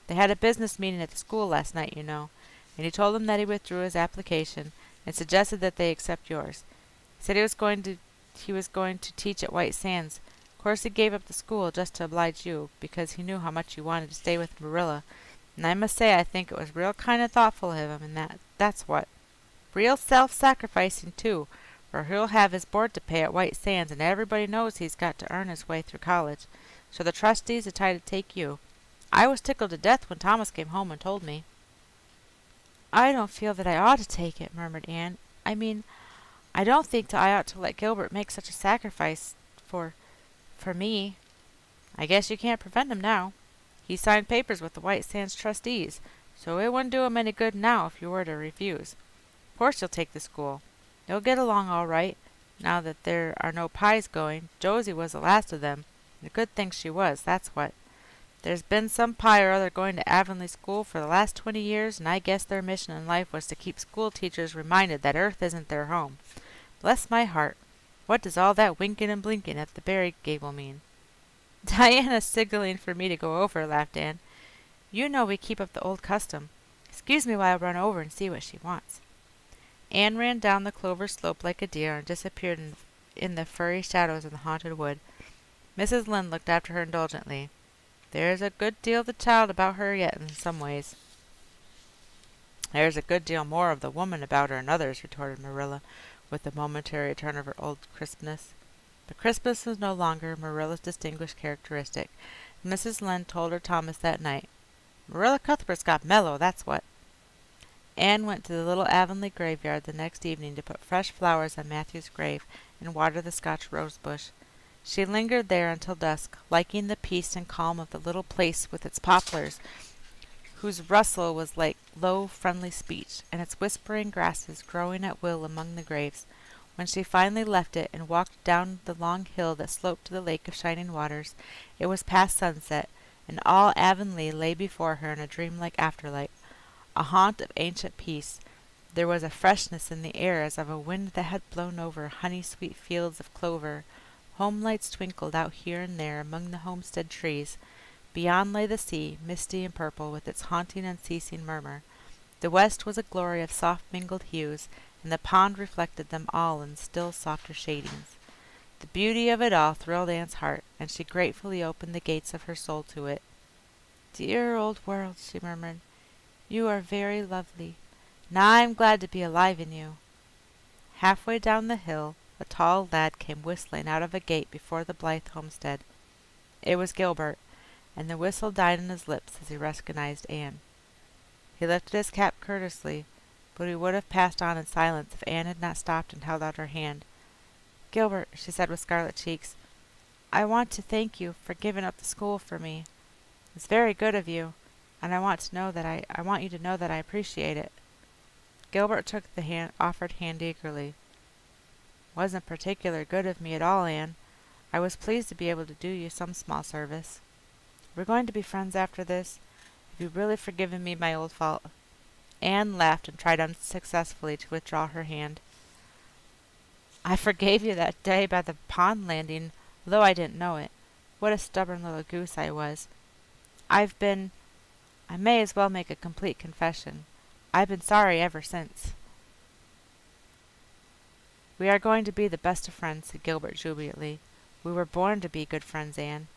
They had a business meeting at the school last night, you know, and he told them that he withdrew his application and suggested that they accept yours. He said he was going to teach at White Sands. Of course he gave up the school just to oblige you, because he knew how much you wanted to stay with Marilla, and I must say I think it was real kind of thoughtful of him, and that's what. Real self-sacrificing, too, for he'll have his board to pay at White Sands, and everybody knows he's got to earn his way through college. So the trustees decided to take you. I was tickled to death when Thomas came home and told me." "I don't feel that I ought to take it," murmured Anne. "I mean, I don't think that I ought to let Gilbert make such a sacrifice for me." "I guess you can't prevent him now. He signed papers with the White Sands trustees, so it wouldn't do him any good now if you were to refuse. Of course you'll take the school. You'll get along all right, now that there are no Pyes going. Josie was the last of them, and a good thing she was, that's what. There's been some Pye or other going to Avonlea school for the last 20 years, and I guess their mission in life was to keep school teachers reminded that Earth isn't their home. Bless my heart, what does all that winking and blinking at the berry gable mean?" "Diana's signaling for me to go over," laughed Anne. "You know we keep up the old custom. Excuse me while I run over and see what she wants." Anne ran down the clover slope like a deer and disappeared in the furry shadows of the haunted wood. Mrs. Lynde looked after her indulgently. "There's a good deal of the child about her yet in some ways." "There's a good deal more of the woman about her in others," retorted Marilla, with a momentary return of her old crispness. But crispness was no longer Marilla's distinguished characteristic, and Mrs. Lynde told her Thomas that night. "Marilla Cuthbert's got mellow, that's what." Anne went to the little Avonlea graveyard the next evening to put fresh flowers on Matthew's grave and water the Scotch rosebush. She lingered there until dusk, liking the peace and calm of the little place with its poplars, whose rustle was like low, friendly speech, and its whispering grasses growing at will among the graves. When she finally left it and walked down the long hill that sloped to the Lake of Shining Waters, it was past sunset, and all Avonlea lay before her in a dreamlike afterlight, a haunt of ancient peace. There was a freshness in the air as of a wind that had blown over honey-sweet fields of clover. Home lights twinkled out here and there among the homestead trees. Beyond lay the sea, misty and purple, with its haunting, unceasing murmur. The west was a glory of soft mingled hues, and the pond reflected them all in still softer shadings. The beauty of it all thrilled Anne's heart, and she gratefully opened the gates of her soul to it. "Dear old world," she murmured, "you are very lovely. Now I am glad to be alive in you." Halfway down the hill, a tall lad came whistling out of a gate before the Blythe homestead. It was Gilbert, and the whistle died on his lips as he recognized Anne. He lifted his cap courteously, but he would have passed on in silence if Anne had not stopped and held out her hand. "Gilbert," she said with scarlet cheeks, "I want to thank you for giving up the school for me. It's very good of you, and I want you to know that I appreciate it." Gilbert took the offered hand eagerly. "Wasn't particular good of me at all, Anne. I was pleased to be able to do you some small service. We're going to be friends after this. Have you really forgiven me my old fault?" Anne laughed and tried unsuccessfully to withdraw her hand. "I forgave you that day by the pond landing, though I didn't know it. What a stubborn little goose I was. I may as well make a complete confession. I've been sorry ever since." "We are going to be the best of friends," said Gilbert jubilantly. "We were born to be good friends, Anne.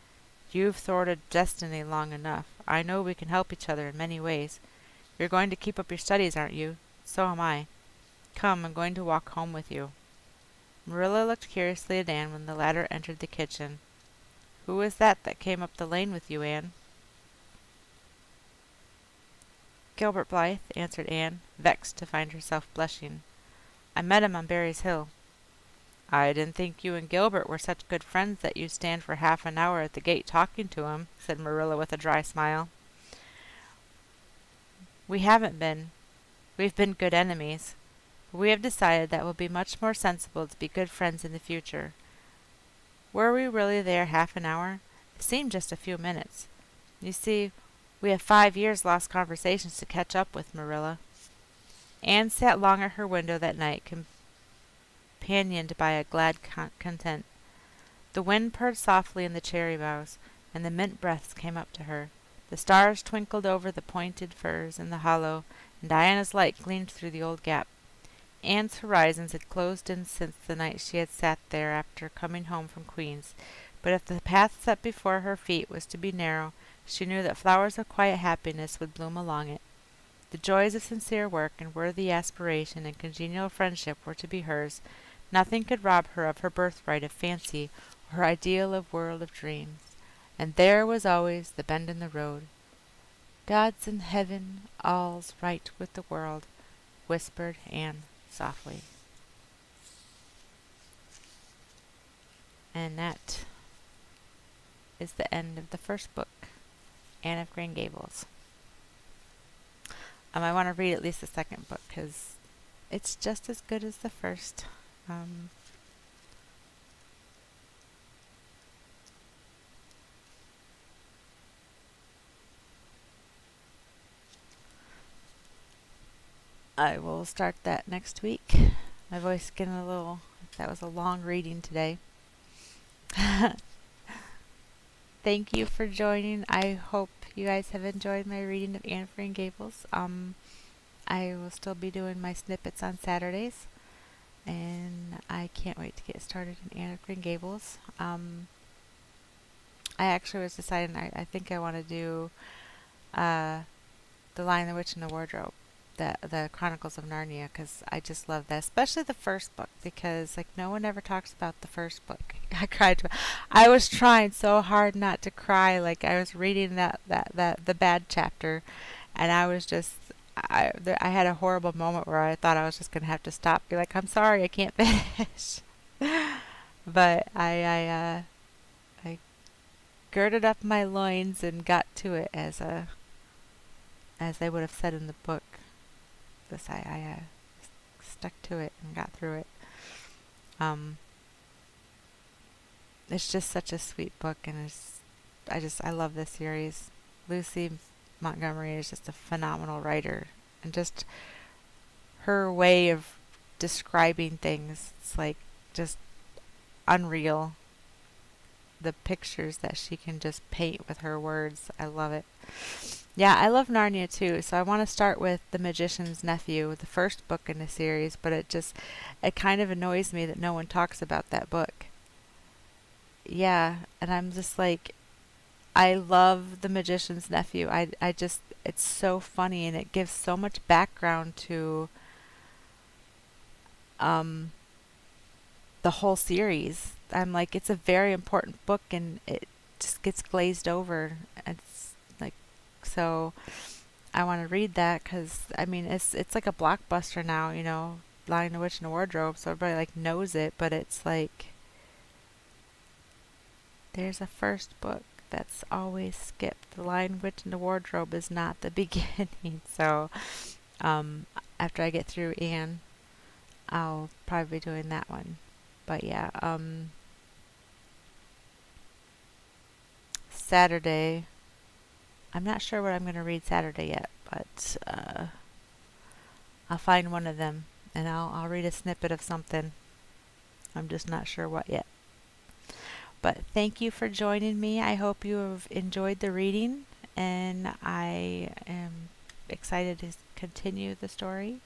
You've thwarted destiny long enough. I know we can help each other in many ways. You're going to keep up your studies, aren't you? So am I. Come, I'm going to walk home with you." Marilla looked curiously at Anne when the latter entered the kitchen. " Who was that came up the lane with you, Anne?" Gilbert Blythe, answered Anne, vexed to find herself blushing. I met him on Barry's Hill. I didn't think you and Gilbert were such good friends that you'd stand for half an hour at the gate talking to him, said Marilla with a dry smile. We haven't been. We've been good enemies. But we have decided that it will be much more sensible to be good friends in the future. Were we really there half an hour? It seemed just a few minutes. You see, we have 5 years lost conversations to catch up with, Marilla. Anne sat long at her window that night, companioned by a glad content. The wind purred softly in the cherry boughs, and the mint breaths came up to her. The stars twinkled over the pointed firs in the hollow, and Diana's light gleamed through the old gap. Anne's horizons had closed in since the night she had sat there after coming home from Queen's, but if the path set before her feet was to be narrow, she knew that flowers of quiet happiness would bloom along it. The joys of sincere work and worthy aspiration and congenial friendship were to be hers. Nothing could rob her of her birthright of fancy or her ideal of world of dreams. And there was always the bend in the road. God's in heaven, all's right with the world, whispered Anne softly. And that is the end of the first book, Anne of Green Gables. I want to read at least the second book because it's just as good as the first. I will start that next week. My voice is getting a little... That was a long reading today. Thank you for joining. I hope you guys have enjoyed my reading of Anne of Green Gables. I will still be doing my snippets on Saturdays, and I can't wait to get started in Anne of Green Gables. I actually was deciding I think I want to do The Lion, the Witch, and the Wardrobe, the Chronicles of Narnia, because I just love that, especially the first book, because like no one ever talks about the first book. I cried. I was trying so hard not to cry. Like I was reading the bad chapter, and I was just I had a horrible moment where I thought I was just gonna have to stop. Be like, I'm sorry, I can't finish. But I girded up my loins and got to it, as they would have said in the book. This I stuck to it and got through it. It's just such a sweet book, and I love this series. Lucy Montgomery is just a phenomenal writer, and just her way of describing things, it's like just unreal. The pictures that she can just paint with her words, I love it. Yeah, I love Narnia too, so I want to start with The Magician's Nephew, the first book in the series, but it kind of annoys me that no one talks about that book. Yeah, and I'm just like, I love The Magician's Nephew. It's so funny, and it gives so much background to the whole series. I'm like, it's a very important book, and it just gets glazed over. It's like, so I want to read that because I mean, it's like a blockbuster now, Lion, the Witch, and the Wardrobe, so everybody like knows it, but it's like there's a first book that's always skipped. The Lion, Witch, and the Wardrobe is not the beginning. So after I get through Anne, I'll probably be doing that one. But yeah, Saturday, I'm not sure what I'm going to read Saturday yet, but I'll find one of them and I'll read a snippet of something. I'm just not sure what yet. But thank you for joining me. I hope you have enjoyed the reading, and I am excited to continue the story.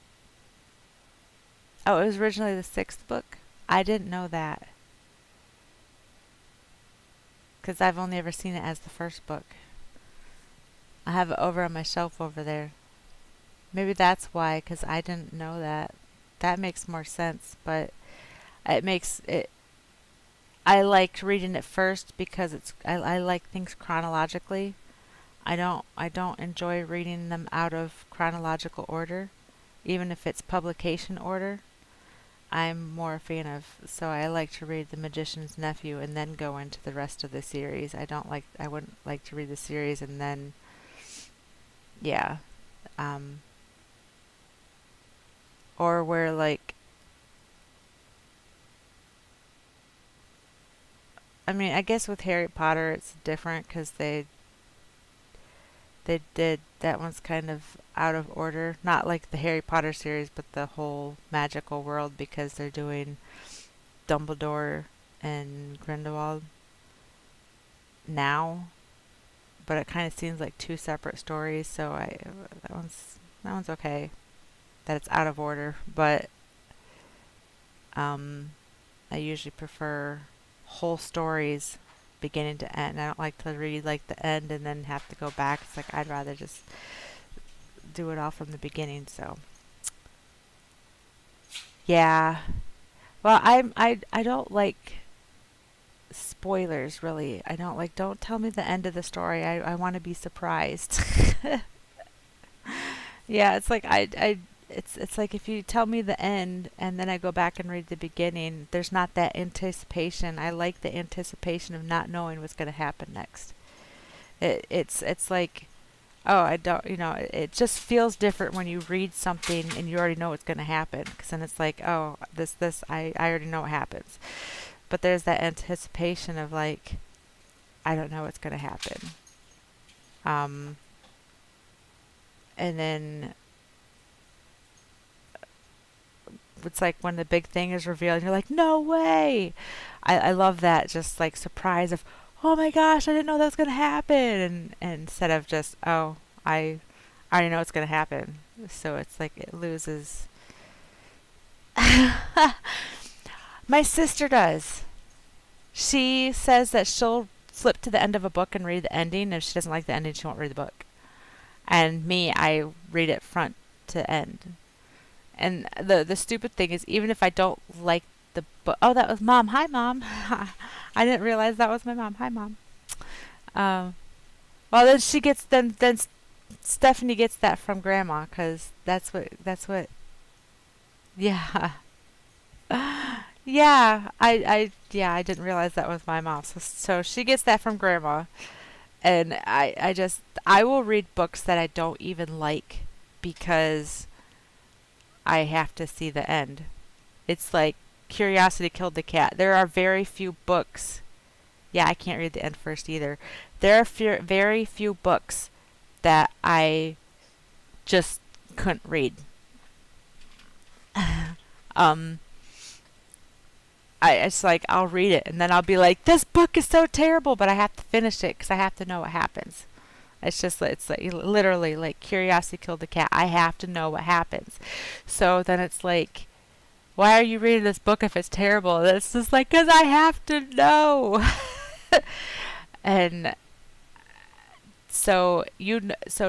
Oh, it was originally the 6th book? I didn't know that, because I've only ever seen it as the first book. I have it over on my shelf over there. Maybe that's why, because I didn't know that. That makes more sense, but it makes it... I liked reading it first because I like things chronologically. I don't enjoy reading them out of chronological order, even if it's publication order. I'm more a fan of, so I like to read The Magician's Nephew and then go into the rest of the series. I wouldn't like to read the series and then, yeah. Um, or where like, I mean, I guess with Harry Potter it's different because they did, that one's kind of out of order. Not like the Harry Potter series, but the whole magical world because they're doing Dumbledore and Grindelwald now, but it kind of seems like two separate stories. So that one's okay. That it's out of order, but um, I usually prefer whole stories beginning to end. I don't like to read like the end and then have to go back. It's like I'd rather just do it all from the beginning. So yeah. Well, I don't like spoilers really. I don't like, don't tell me the end of the story. I want to be surprised. Yeah, it's like it's like if you tell me the end and then I go back and read the beginning, there's not that anticipation. I like the anticipation of not knowing what's going to happen next. It's like, oh, I don't, it just feels different when you read something and you already know what's going to happen. Because then it's like, oh, I already know what happens. But there's that anticipation of like, I don't know what's going to happen. Um, and then it's like when the big thing is revealed, you're like, no way. I love that just like surprise of, oh my gosh, I didn't know that was going to happen. And instead of just, oh, I already know it's going to happen. So it's like it loses. My sister does. She says that she'll flip to the end of a book and read the ending. If she doesn't like the ending, she won't read the book. And me, I read it front to end. And the stupid thing is, even if I don't like the book, oh, that was mom. Hi, mom. I didn't realize that was my mom. Hi, mom. Um, well, then she gets then Stephanie gets that from grandma because that's what. Yeah. Yeah, I didn't realize that was my mom. So she gets that from grandma, and I will read books that I don't even like because I have to see the end. It's like curiosity killed the cat. There are very few books. Yeah, I can't read the end first either. There are very few books that I just couldn't read. um, it's like I'll read it and then I'll be like, this book is so terrible, but I have to finish it because I have to know what happens. It's like literally like curiosity killed the cat. I have to know what happens. So then it's like, why are you reading this book if it's terrible? And it's just like, because I have to know. And so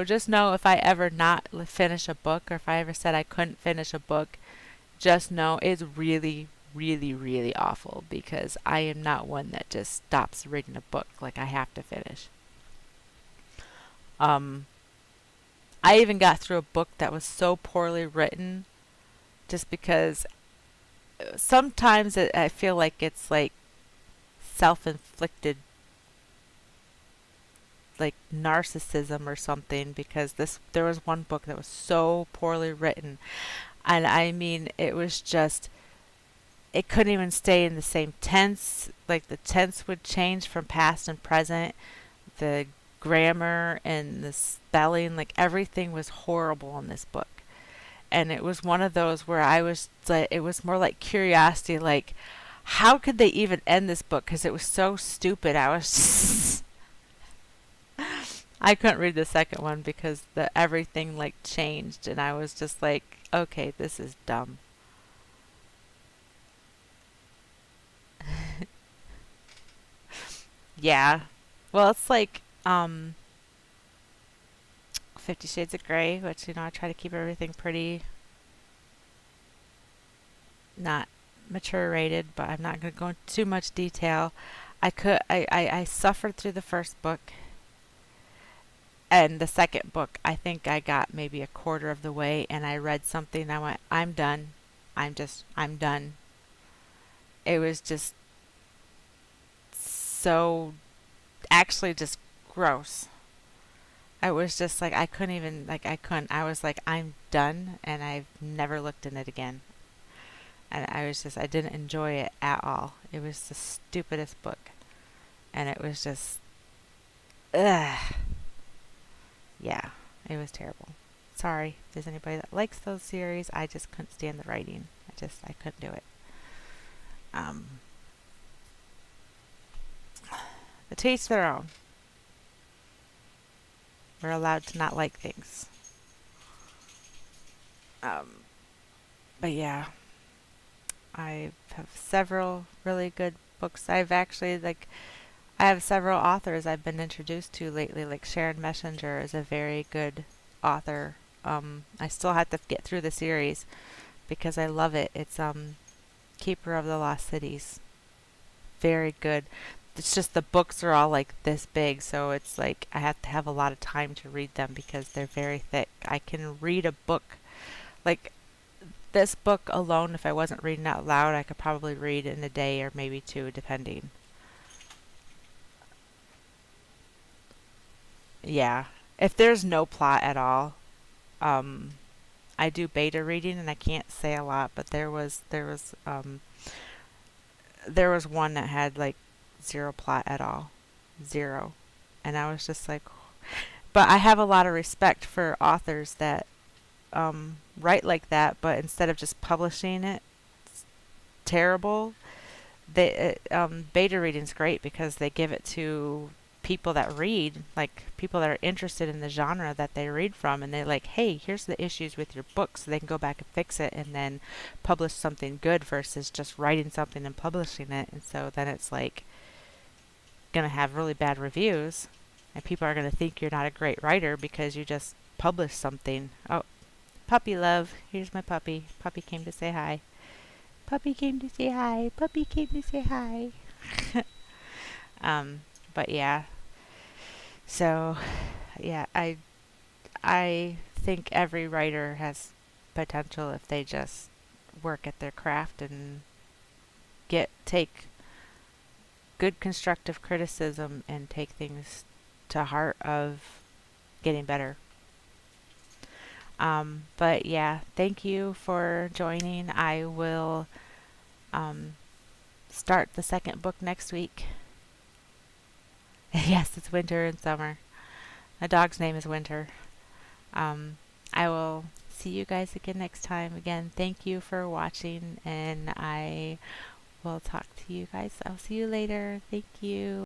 just know if I ever not finish a book or if I ever said I couldn't finish a book, just know it's really, really, really awful because I am not one that just stops reading a book. Like I have to finish. Um, I even got through a book that was so poorly written just because sometimes I feel like it's like self-inflicted like narcissism or something because this there was one book that was so poorly written, and I mean it was just, it couldn't even stay in the same tense. Like the tense would change from past and present. The grammar and the spelling, like everything was horrible in this book. And it was one of those where I was like, it was more like curiosity, like how could they even end this book? Because it was so stupid. I was just I couldn't read the second one because the everything like changed, and I was just like, okay, this is dumb. Yeah. Well, it's like 50 Shades of Grey, which I try to keep everything pretty not mature rated, but I'm not going to go into too much detail. I suffered through the first book, And the second book, I think I got maybe a quarter of the way and I read something and I went, I'm done. I'm done. It was just so, actually just gross. I was just like, I couldn't even, like, I couldn't. I was like, I'm done, and I've never looked in it again. And I was just, I didn't enjoy it at all. It was the stupidest book. And it was just, ugh. Yeah, it was terrible. Sorry if there's anybody that likes those series. I just couldn't stand the writing. I couldn't do it. Um, the taste their own. We're allowed to not like things. Um, but yeah, I have several really good books. I've actually, like, I have several authors I've been introduced to lately. Like Sharon Messenger is a very good author. I still have to get through the series because I love it. It's Keeper of the Lost Cities. Very good. It's just the books are all like this big, so it's like I have to have a lot of time to read them because they're very thick. I can read a book like this book alone, if I wasn't reading out loud, I could probably read in a day or maybe two, depending. Yeah. If there's no plot at all, um, I do beta reading and I can't say a lot, but there was one that had like zero plot at all. Zero. And I was just like, but I have a lot of respect for authors that write like that, but instead of just publishing it terrible, beta reading's great because they give it to people that read, like people that are interested in the genre that they read from, and they're like, hey, here's the issues with your book, so they can go back and fix it and then publish something good versus just writing something and publishing it. And so then it's like gonna have really bad reviews, and people are gonna think you're not a great writer because you just published something. Oh, puppy love. Here's my puppy. Puppy came to say hi. Puppy came to say hi. Puppy came to say hi. um, but yeah. So, yeah, I think every writer has potential if they just work at their craft and take good constructive criticism and take things to heart of getting better. But yeah, thank you for joining. I will start the second book next week. Yes, it's winter and summer. My dog's name is Winter. I will see you guys again next time. Again, thank you for watching, and I will talk to you guys. I'll see you later. Thank you.